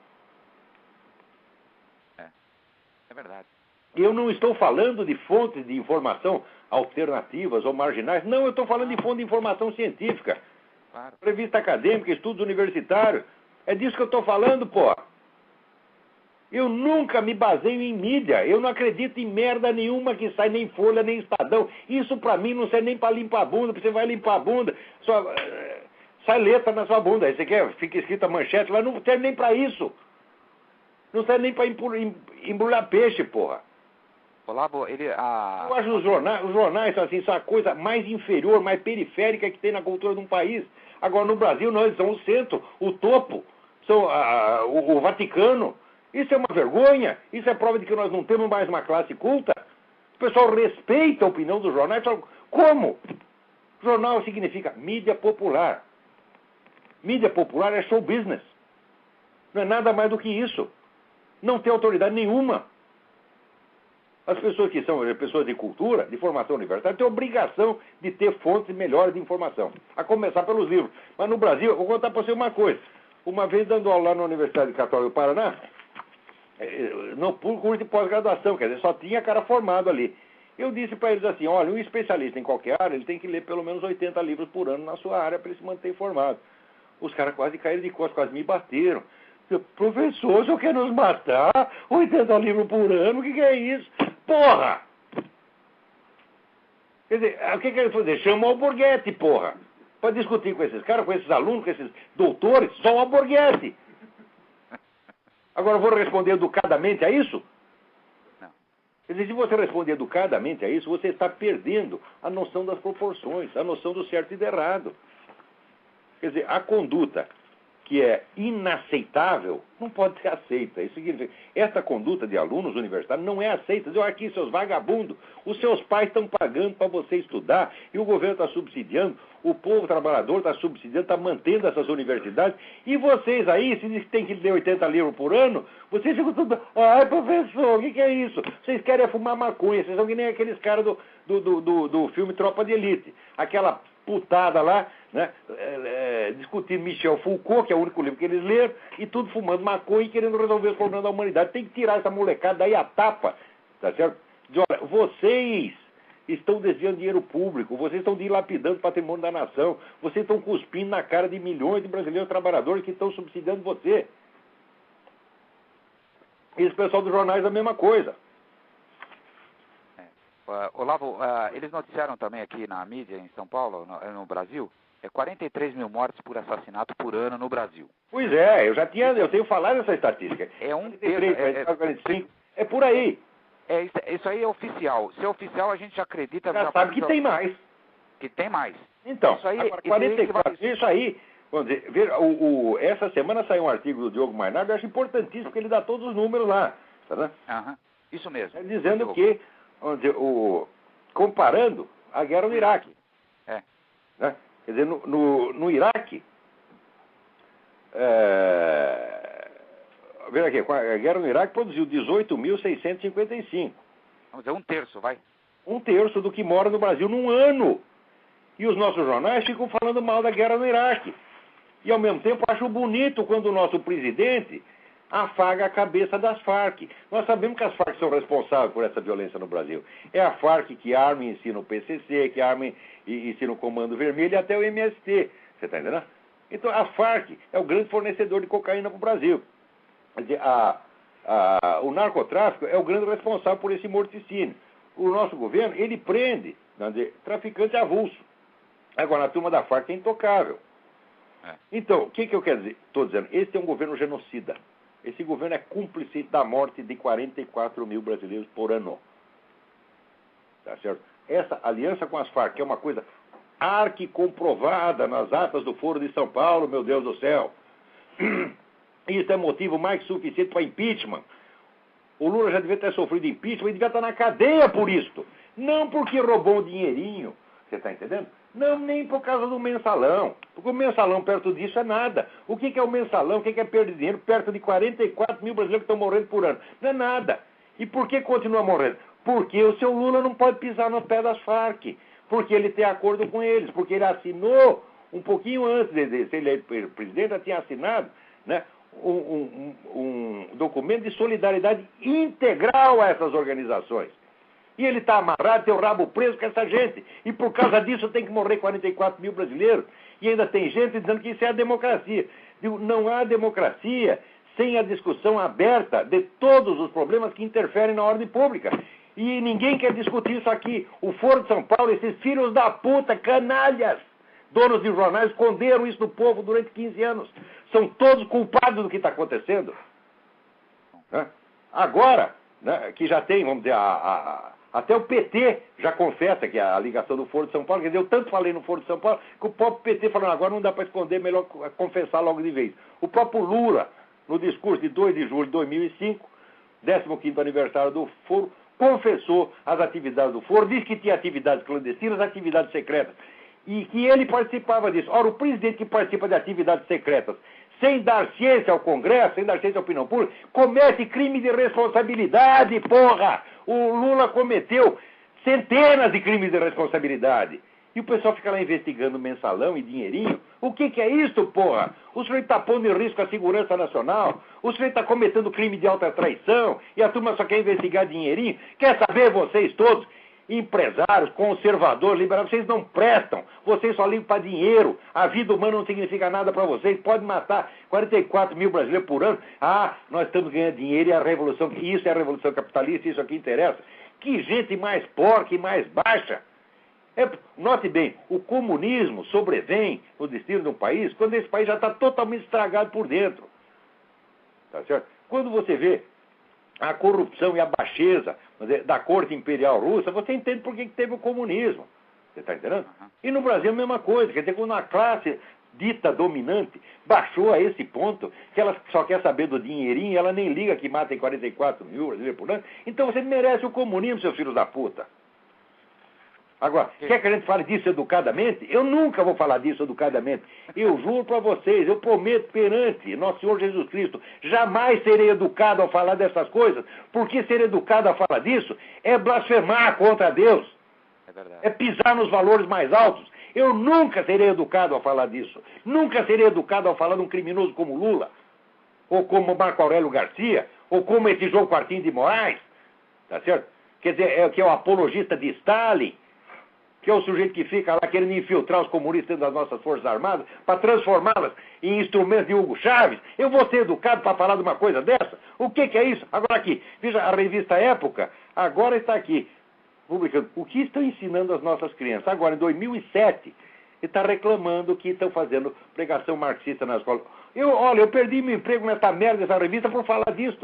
É verdade. Eu não estou falando de fontes de informação alternativas ou marginais. Não, eu estou falando de fonte de informação científica. Claro. Revista acadêmica, estudos universitários. É disso que eu estou falando, pô. Eu nunca me baseio em mídia. Eu não acredito em merda nenhuma que sai, nem Folha, nem Estadão. Isso pra mim não serve nem pra limpar a bunda, porque você vai limpar a bunda, sai letra na sua bunda. Aí você quer, fica escrita manchete, mas não serve nem pra isso. Não serve nem pra embrulhar peixe, porra. Olavo, Eu acho os jornais assim, são a coisa mais inferior, mais periférica que tem na cultura de um país. Agora, no Brasil, não, eles são o centro, o topo, são o Vaticano. Isso é uma vergonha, isso é prova de que nós não temos mais uma classe culta. O pessoal respeita a opinião dos jornais. Como? Jornal significa mídia popular. Mídia popular é show business. Não é nada mais do que isso. Não tem autoridade nenhuma. As pessoas que são pessoas de cultura, de formação universitária, têm obrigação de ter fontes melhores de informação. A começar pelos livros. Mas no Brasil, eu vou contar para você uma coisa. Uma vez dando aula lá na Universidade Católica do Paraná, no curso de pós-graduação, quer dizer, só tinha cara formado ali. Eu disse para eles assim, olha, um especialista em qualquer área, ele tem que ler pelo menos 80 livros por ano na sua área para ele se manter informado. Os caras quase caíram de costas, quase me bateram. Professor, o senhor quer nos matar? 80 livros por ano, o que é isso? Porra! Quer dizer, o que eles fazer? Chama o Alborguete, porra! Para discutir com esses caras, com esses alunos, com esses doutores, só o Alborguete. Agora, eu vou responder educadamente a isso? Não. Quer dizer, se você responder educadamente a isso, você está perdendo a noção das proporções, a noção do certo e do errado. Quer dizer, a conduta que é inaceitável não pode ser aceita. Isso significa, essa conduta de alunos universitários não é aceita. Diz, aqui, seus vagabundos, os seus pais estão pagando para você estudar e o governo está subsidiando, o povo trabalhador está subsidiando, está mantendo essas universidades, e vocês aí, se diz que tem que ler 80 livros por ano, vocês ficam tudo, ai, professor, o que é isso? Vocês querem fumar maconha, vocês são que nem aqueles caras do filme Tropa de Elite, aquela putada lá, né, discutindo Michel Foucault, que é o único livro que eles leram, e tudo fumando maconha e querendo resolver os problemas da humanidade. Tem que tirar essa molecada daí a tapa, tá certo? Diz, olha, vocês estão desviando dinheiro público, vocês estão dilapidando o patrimônio da nação, vocês estão cuspindo na cara de milhões de brasileiros trabalhadores que estão subsidiando você. E esse pessoal dos jornais é a mesma coisa. Olavo, eles noticiaram também aqui na mídia em São Paulo, no Brasil, 43 mil mortes por assassinato por ano no Brasil. Pois é, eu tenho falado essa estatística. É um 43, 45, é por aí. Isso aí é oficial. Se é oficial, a gente acredita... Já sabe que tem mais. Que tem mais. Então, isso aí, agora, 44, isso aí... Vamos dizer, essa semana saiu um artigo do Diogo Mainardi, eu acho importantíssimo, porque ele dá todos os números lá. Tá, né? Isso mesmo. Dizendo que, vamos dizer, comparando a guerra no Iraque. Né? Quer dizer, no Iraque, veja aqui, a guerra no Iraque produziu 18.655. Vamos dizer, um terço, vai. Um terço do que mora no Brasil num ano. E os nossos jornais ficam falando mal da guerra no Iraque. E, ao mesmo tempo, acho bonito quando o nosso presidente afaga a cabeça das Farc. Nós sabemos que as Farc são responsáveis por essa violência no Brasil. É a Farc que arma e ensina o PCC, que arma e ensina o Comando Vermelho e até o MST. Você está entendendo? Então, a Farc é o grande fornecedor de cocaína para o Brasil. Quer dizer, o narcotráfico é o grande responsável por esse morticínio. O nosso governo, ele prende, traficante avulso. Agora, a turma da Farc é intocável. Então, o que eu quero dizer? Estou dizendo, esse é um governo genocida. Esse governo é cúmplice da morte de 44 mil brasileiros por ano. Tá certo? Essa aliança com as Farc, que é uma coisa arquicomprovada nas atas do Foro de São Paulo, meu Deus do céu. Isso é motivo mais que suficiente para impeachment. O Lula já devia ter sofrido impeachment e devia estar na cadeia por isso. Não porque roubou um dinheirinho. Você está entendendo? Não, nem por causa do mensalão. Porque o mensalão perto disso é nada. O que é o mensalão? O que é perder dinheiro perto de 44 mil brasileiros que estão morrendo por ano? Não é nada. E por que continua morrendo? Porque o seu Lula não pode pisar no pé das Farc. Porque ele tem acordo com eles. Porque ele assinou, um pouquinho antes de ser eleito presidente, já tinha assinado, né, um documento de solidariedade integral a essas organizações. E ele está amarrado, tem o rabo preso com essa gente. E por causa disso tem que morrer 44 mil brasileiros. E ainda tem gente dizendo que isso é a democracia. Digo, não há democracia sem a discussão aberta de todos os problemas que interferem na ordem pública. E ninguém quer discutir isso aqui. O Foro de São Paulo, esses filhos da puta, canalhas, donos de jornais, esconderam isso do povo durante 15 anos. São todos culpados do que está acontecendo. Agora, né, que já tem, vamos dizer, até o PT já confessa que a ligação do Foro de São Paulo, quer dizer, eu tanto falei no Foro de São Paulo, que o próprio PT falou, agora não dá para esconder, melhor confessar logo de vez. O próprio Lula, no discurso de 2 de julho de 2005, 15º aniversário do Foro, confessou as atividades do Foro, disse que tinha atividades clandestinas, atividades secretas, e que ele participava disso. Ora, o presidente que participa de atividades secretas, sem dar ciência ao Congresso, sem dar ciência à opinião pública, comete crime de responsabilidade, porra! O Lula cometeu centenas de crimes de responsabilidade. E o pessoal fica lá investigando mensalão e dinheirinho. O que é isso, porra? O senhor está pondo em risco a segurança nacional. O senhor está cometendo crime de alta traição. E a turma só quer investigar dinheirinho. Quer saber, vocês todos, empresários, conservadores, liberais, vocês não prestam. Vocês só ligam para dinheiro. A vida humana não significa nada para vocês. Pode matar 44 mil brasileiros por ano. Ah, nós estamos ganhando dinheiro e a revolução, isso é a revolução capitalista, isso aqui interessa. Que gente mais porca e mais baixa. Note bem, o comunismo sobrevém no destino de um país quando esse país já está totalmente estragado por dentro. Tá certo? Quando você vê a corrupção e a baixeza da corte imperial russa, você entende por que teve o comunismo. Você está entendendo? E no Brasil a mesma coisa. Quer dizer, quando a classe dita dominante baixou a esse ponto que ela só quer saber do dinheirinho, ela nem liga que matem 44 mil brasileiros por ano, então você merece o comunismo, seus filhos da puta. Agora, quer que a gente fale disso educadamente? Eu nunca vou falar disso educadamente. Eu juro para vocês, eu prometo perante Nosso Senhor Jesus Cristo, jamais serei educado ao falar dessas coisas, porque ser educado a falar disso é blasfemar contra Deus. É pisar nos valores mais altos. Eu nunca serei educado a falar disso. Nunca serei educado a falar de um criminoso como Lula, ou como Marco Aurélio Garcia, ou como esse João Quartinho de Moraes, tá certo? Quer dizer, que é o apologista de Stalin, que é o sujeito que fica lá querendo infiltrar os comunistas dentro das nossas Forças Armadas para transformá-las em instrumentos de Hugo Chávez. Eu vou ser educado para falar de uma coisa dessa? O que é isso? Agora aqui, veja, a revista Época agora está aqui, publicando o que estão ensinando as nossas crianças. Agora, em 2007, ele está reclamando que estão fazendo pregação marxista na escola. Olha, eu perdi meu emprego nessa merda dessa revista por falar disso.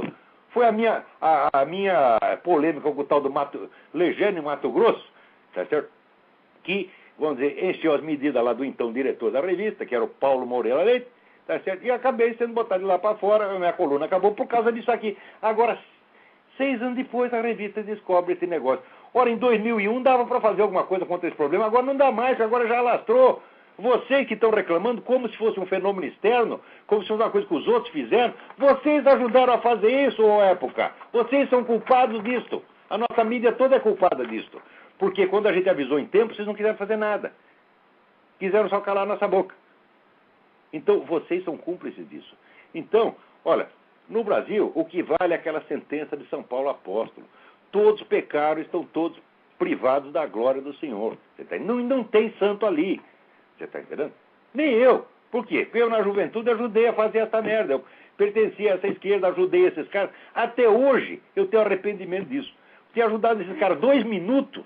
Foi a minha polêmica com o tal do Legênio Mato Grosso, tá certo? Que, vamos dizer, encheu as medidas lá do então diretor da revista, que era o Paulo Moreira Leite, tá certo? E acabei sendo botado lá para fora, a minha coluna acabou por causa disso aqui. Agora, 6 anos depois, a revista descobre esse negócio. Ora, em 2001 dava para fazer alguma coisa contra esse problema, agora não dá mais, agora já alastrou. Vocês que estão reclamando como se fosse um fenômeno externo, como se fosse uma coisa que os outros fizeram, vocês ajudaram a fazer isso, ô Época. Vocês são culpados disto. A nossa mídia toda é culpada disto. Porque quando a gente avisou em tempo, vocês não quiseram fazer nada. Quiseram só calar a nossa boca. Então, vocês são cúmplices disso. Então, olha, no Brasil, o que vale é aquela sentença de São Paulo Apóstolo. Todos pecaram, estão todos privados da glória do Senhor. Não tem santo ali. Você está entendendo? Nem eu. Por quê? Porque eu, na juventude, ajudei a fazer essa merda. Eu pertencia a essa esquerda, ajudei esses caras. Até hoje, eu tenho arrependimento disso. Ter ajudado esses caras 2 minutos,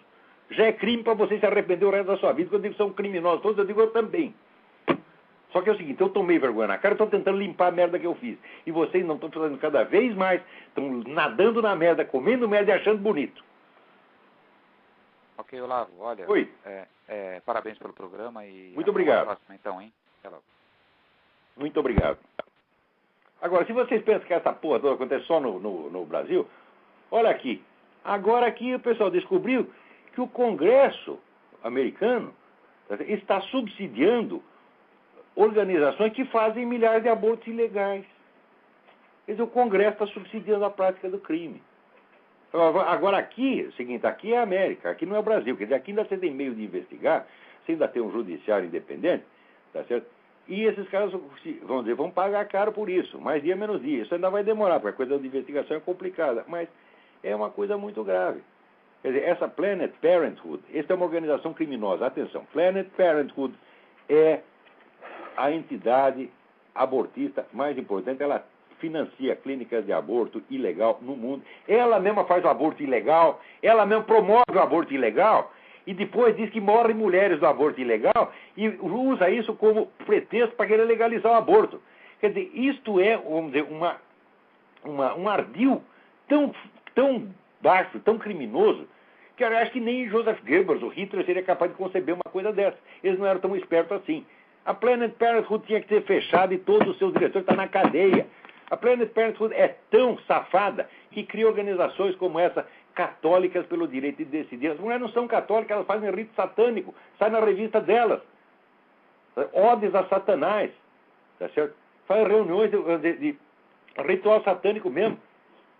já é crime para você se arrepender o resto da sua vida. Quando eu digo que são criminosos todos, eu digo eu também. Só que é o seguinte, eu tomei vergonha na cara, eu estou tentando limpar a merda que eu fiz. E vocês não estão fazendo cada vez mais, estão nadando na merda, comendo merda e achando bonito. Ok, Olavo, olha, Oi. Parabéns pelo programa e muito obrigado. Até a próxima, então, hein? Até logo. Muito obrigado. Agora, se vocês pensam que essa porra toda acontece só no Brasil, olha aqui. Agora aqui o pessoal descobriu que o Congresso americano está subsidiando organizações que fazem milhares de abortos ilegais. Quer dizer, o Congresso está subsidiando a prática do crime. Agora aqui, é o seguinte, aqui é a América, aqui não é o Brasil. Quer dizer, aqui ainda você tem meio de investigar, você ainda tem um judiciário independente, tá certo? E esses caras, vamos dizer, vão pagar caro por isso, mais dia menos dia. Isso ainda vai demorar, porque a coisa de investigação é complicada, mas é uma coisa muito grave. Quer dizer, essa Planned Parenthood, esta é uma organização criminosa. Atenção, Planned Parenthood é a entidade abortista mais importante. Ela financia clínicas de aborto ilegal no mundo. Ela mesma faz o aborto ilegal, ela mesma promove o aborto ilegal e depois diz que morrem mulheres do aborto ilegal e usa isso como pretexto para querer legalizar o aborto. Quer dizer, isto é, vamos dizer, um ardil tão baixo, tão criminoso, que eu acho que nem Joseph Goebbels, o Hitler, seria capaz de conceber uma coisa dessa. Eles não eram tão espertos assim. A Planned Parenthood tinha que ser fechada e todos os seus diretores estão na cadeia. A Planned Parenthood é tão safada que cria organizações como essa, católicas pelo direito de decidir. As mulheres não são católicas, elas fazem rito satânico, sai na revista delas. Odes a Satanás, tá certo? Faz reuniões de ritual satânico mesmo.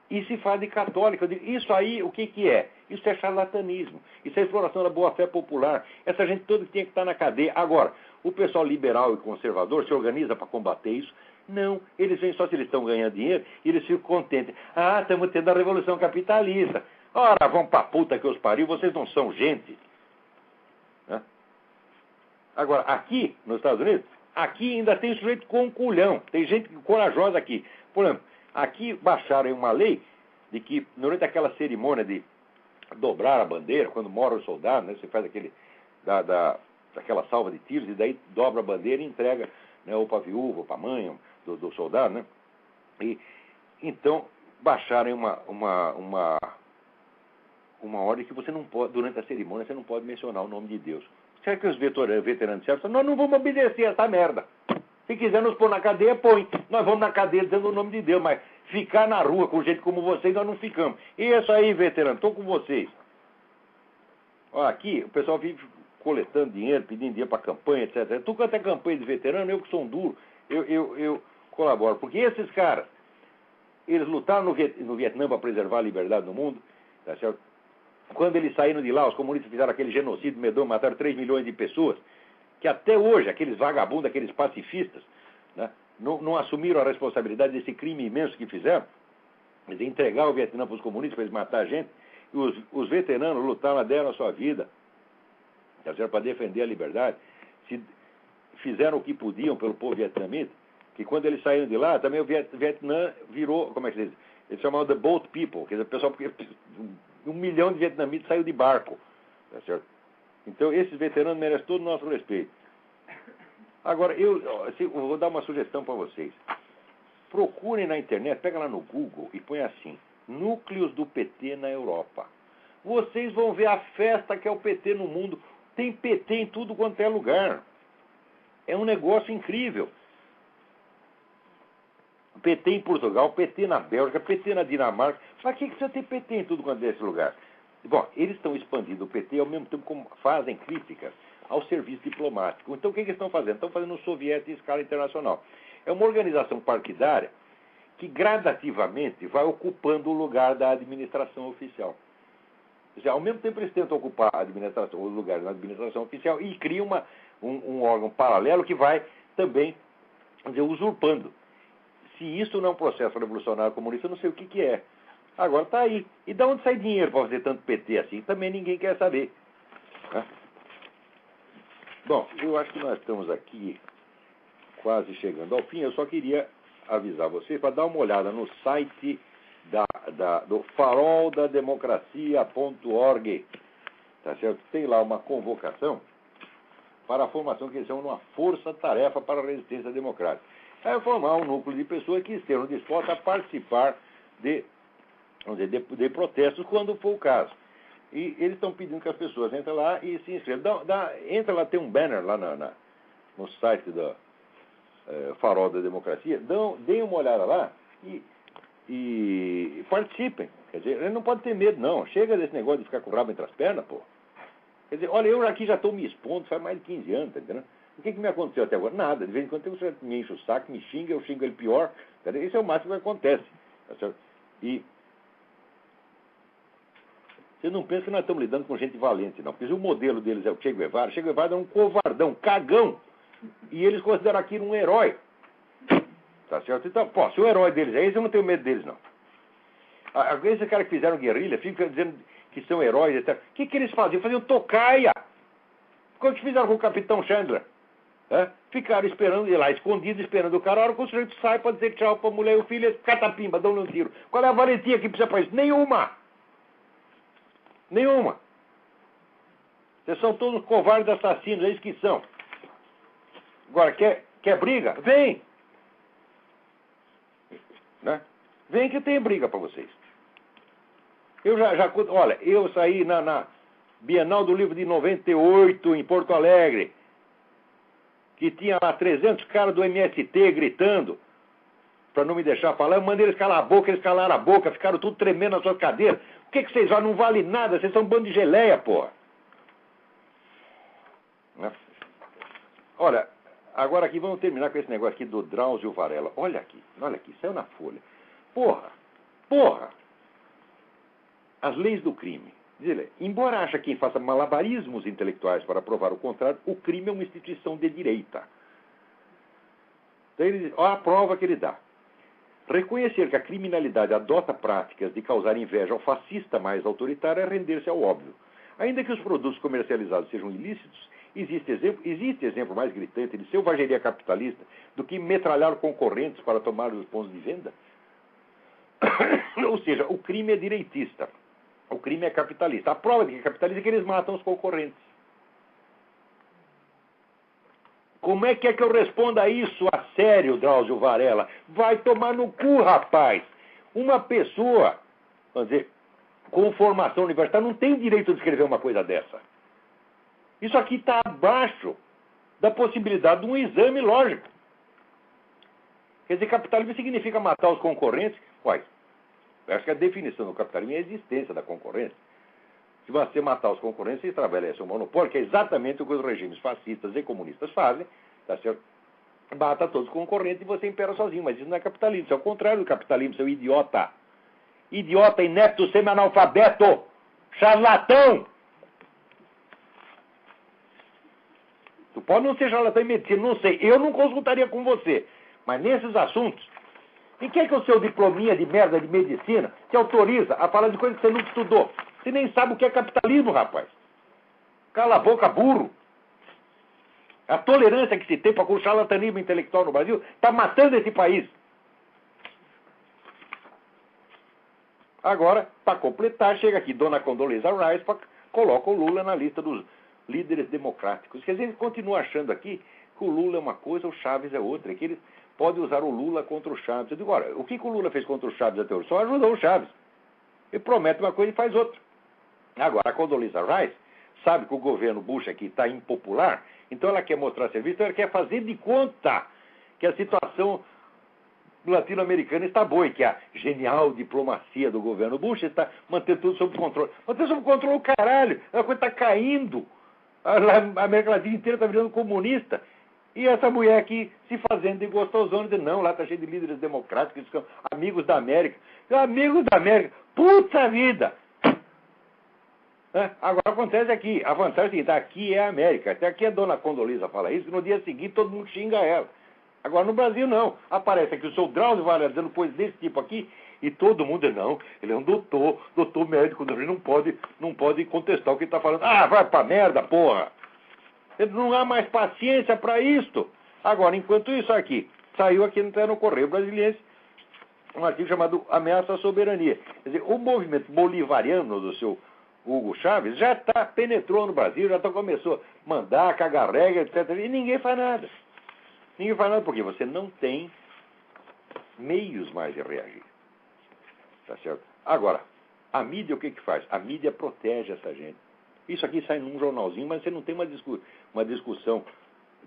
E se faz de católica. Eu digo, isso aí, o que é? Isso é charlatanismo. Isso é exploração da boa-fé popular. Essa gente toda tinha que estar na cadeia. Agora, o pessoal liberal e conservador se organiza para combater isso? Não. Eles vêm só se eles estão ganhando dinheiro e eles ficam contentes. Ah, estamos tendo a revolução capitalista. Ora, vão pra puta que os pariu, vocês não são gente. Né? Agora, aqui, nos Estados Unidos, aqui ainda tem sujeito com culhão. Tem gente corajosa aqui. Por exemplo, aqui baixaram uma lei de que, durante aquela cerimônia de dobrar a bandeira, quando mora o soldado, né, você faz aquela salva de tiros e daí dobra a bandeira e entrega, né, ou para a viúva, ou para a mãe do soldado, né? E então baixaram uma ordem que você não pode, durante a cerimônia, você não pode mencionar o nome de Deus. Será que os veteranos disseram, nós não vamos obedecer essa merda. Se quiser nos pôr na cadeia, põe. Nós vamos na cadeia dizendo o nome de Deus, mas ficar na rua com gente como vocês, nós não ficamos. E isso aí, veterano, estou com vocês. Olha, aqui o pessoal vive coletando dinheiro, pedindo dinheiro para campanha, etc. Tu quanto é campanha de veterano, eu que sou um duro, eu colaboro. Porque esses caras, eles lutaram no Vietnã para preservar a liberdade no mundo, tá certo? Quando eles saíram de lá, os comunistas fizeram aquele genocídio medonho, mataram 3 milhões de pessoas, que até hoje, aqueles vagabundos, aqueles pacifistas, né, não assumiram a responsabilidade desse crime imenso que fizeram, de entregar o Vietnã para os comunistas para eles matar a gente. E os veteranos lutaram, deram a sua vida, tá certo, para defender a liberdade. Fizeram o que podiam pelo povo vietnamita, que quando eles saíram de lá, também o Vietnã virou, como é que se diz? Eles chamavam The Boat People, quer dizer, o pessoal, porque 1 milhão de vietnamitas saiu de barco, tá certo? Então, esses veteranos merecem todo o nosso respeito. Agora, eu vou dar uma sugestão para vocês. Procurem na internet, pega lá no Google e põe assim, núcleos do PT na Europa. Vocês vão ver a festa que é o PT no mundo. Tem PT em tudo quanto é lugar. É um negócio incrível. PT em Portugal, PT na Bélgica, PT na Dinamarca. Para que você tem PT em tudo quanto é esse lugar? Bom, eles estão expandindo o PT ao mesmo tempo como fazem críticas ao serviço diplomático. Então, o que eles estão fazendo? Estão fazendo um soviético em escala internacional. É uma organização partidária que gradativamente vai ocupando o lugar da administração oficial. Ou seja, ao mesmo tempo eles tentam ocupar a administração, o lugar da administração oficial e criam um órgão paralelo que vai também, quer dizer, usurpando. Se isso não é um processo revolucionário comunista, eu não sei o que é. Agora está aí. E de onde sai dinheiro para fazer tanto PT assim? Também ninguém quer saber. Né? Bom, eu acho que nós estamos aqui quase chegando ao fim. Eu só queria avisar vocês para dar uma olhada no site do faroldademocracia.org. Tá certo? Tem lá uma convocação para a formação que eles chamam de uma força-tarefa para a resistência democrática. É formar um núcleo de pessoas que estejam dispostas a participar de de protestos quando for o caso. E eles estão pedindo que as pessoas entrem lá e se inscrevam. Entra lá, tem um banner lá no site do Farol da Democracia, deem uma olhada lá e participem. Quer dizer, ele não pode ter medo, não. Chega desse negócio de ficar com o rabo entre as pernas, pô. Quer dizer, olha, eu aqui já estou me expondo faz mais de 15 anos, tá entendendo? O que me aconteceu até agora? Nada. De vez em quando você me enche o saco, me xinga, eu xingo ele pior. Entendeu? Isso é o máximo que acontece. Tá certo? E você não pensa que nós estamos lidando com gente valente, não. Porque o modelo deles é o Che Guevara. Che Guevara é um covardão, cagão. E eles consideram aquilo um herói. Tá certo? Então, pô, se o herói deles é esse, eu não tenho medo deles, não. Esses caras que fizeram guerrilha ficam dizendo que são heróis, etc. O que eles faziam? Faziam tocaia. O que fizeram com o Capitão Chandler? Ficaram esperando ele lá, escondido, esperando o cara. A hora que o sujeito sai para dizer tchau para a mulher e o filho, eles catapimba, dão-lhe um tiro. Qual é a valentia que precisa para isso? Nenhuma. Nenhuma. Vocês são todos covardes assassinos, é isso que são. Agora, quer briga? Vem! Né? Vem que tem briga para vocês. Eu olha, eu saí na Bienal do Livro de 98 em Porto Alegre, que tinha lá 300 caras do MST gritando para não me deixar falar. Eu mandei eles calar a boca, eles calaram a boca, ficaram tudo tremendo nas suas cadeiras. O que vocês falam? Não vale nada, vocês são um bando de geleia, porra. Né? Olha, agora aqui vamos terminar com esse negócio aqui do Drauzio Varela. Olha aqui, saiu na Folha. Porra! As leis do crime. Diz ele, embora acha quem faça malabarismos intelectuais para provar o contrário, o crime é uma instituição de direita. Então ele diz, olha a prova que ele dá. Reconhecer que a criminalidade adota práticas de causar inveja ao fascista mais autoritário é render-se ao óbvio. Ainda que os produtos comercializados sejam ilícitos, existe exemplo mais gritante de selvageria capitalista do que metralhar concorrentes para tomar os pontos de venda? Ou seja, o crime é direitista. O crime é capitalista. A prova de que é capitalista é que eles matam os concorrentes. Como é que eu responda a isso a sério, Drauzio Varela? Vai tomar no cu, rapaz. Uma pessoa, vamos dizer, com formação universitária não tem direito de escrever uma coisa dessa. Isso aqui está abaixo da possibilidade de um exame lógico. Quer dizer, capitalismo significa matar os concorrentes? Uai, eu acho que a definição do capitalismo é a existência da concorrência. Se você matar os concorrentes, você estabelece um monopólio, que é exatamente o que os regimes fascistas e comunistas fazem, tá certo? Mata todos os concorrentes e você impera sozinho. Mas isso não é capitalismo, isso é o contrário do capitalismo, seu idiota. Idiota, inepto, semi-analfabeto, charlatão. Tu pode não ser charlatão em medicina, não sei. Eu não consultaria com você. Mas nesses assuntos, em que é o seu diplominha de merda de medicina te autoriza a falar de coisas que você nunca estudou? Você nem sabe o que é capitalismo, rapaz. Cala a boca, burro. A tolerância que se tem para com o charlatanismo intelectual no Brasil está matando esse país. Agora, para completar, chega aqui Dona Condoleezza Rice, coloca o Lula na lista dos líderes democráticos. Quer dizer, eles continuam achando aqui que o Lula é uma coisa, o Chaves é outra, que eles podem usar o Lula contra o Chaves. Eu digo, olha, o que o Lula fez contra o Chaves até hoje? Só ajudou o Chaves. Ele promete uma coisa e faz outra. Agora, a Condoleezza Rice sabe que o governo Bush aqui está impopular, então ela quer mostrar serviço, então ela quer fazer de conta que a situação latino-americana está boa e que a genial diplomacia do governo Bush está mantendo tudo sob controle. Mantendo sob controle o caralho, a coisa está caindo. A América Latina inteira está virando comunista. E essa mulher aqui se fazendo de gostosona, dizendo, não, lá está cheio de líderes democráticos, que são amigos da América. Amigos da América, puta vida! Agora acontece aqui, a vantagem é a seguinte, aqui é a América, até aqui a Dona Condoleezza fala isso, e no dia seguinte todo mundo xinga ela. Agora no Brasil não, aparece aqui o seu Drauzio Varela dizendo coisas desse tipo aqui, e todo mundo não, ele é um doutor médico, ele não pode contestar o que ele está falando. Ah, vai pra merda, porra! Ele não há mais paciência para isto. Agora, enquanto isso aqui, saiu aqui no Correio Brasiliense um artigo chamado Ameaça à Soberania. Quer dizer, o movimento bolivariano do seu Hugo Chávez, já penetrou no Brasil, já começou a mandar, cagar regra, etc. E ninguém faz nada. Ninguém faz nada porque você não tem meios mais de reagir. Tá certo? Agora, a mídia o que faz? A mídia protege essa gente. Isso aqui sai num jornalzinho, mas você não tem uma discussão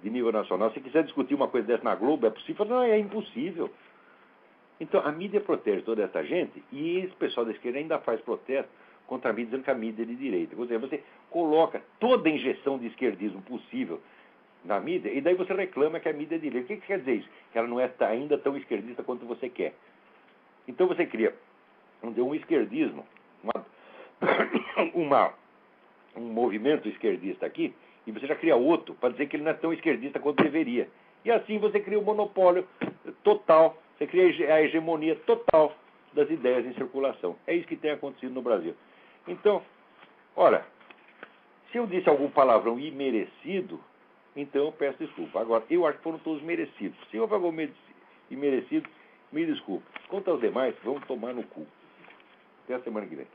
de nível nacional. Se quiser discutir uma coisa dessa na Globo, é possível? Não, é impossível. Então, a mídia protege toda essa gente e esse pessoal da esquerda ainda faz protesto contra a mídia, dizendo que a mídia é de direita. Ou seja, você coloca toda a injeção de esquerdismo possível na mídia e daí você reclama que a mídia é de direita. O que quer dizer isso? Que ela não é ainda tão esquerdista quanto você quer. Então, você cria um esquerdismo, um movimento esquerdista aqui, e você já cria outro para dizer que ele não é tão esquerdista quanto deveria. E assim você cria um monopólio total, você cria a hegemonia total das ideias em circulação. É isso que tem acontecido no Brasil. Então, olha, se eu disse algum palavrão imerecido, então eu peço desculpa. Agora, eu acho que foram todos merecidos. Se houve algum imerecido, me desculpe. Quanto aos demais, vamos tomar no cu. Até a semana que vem.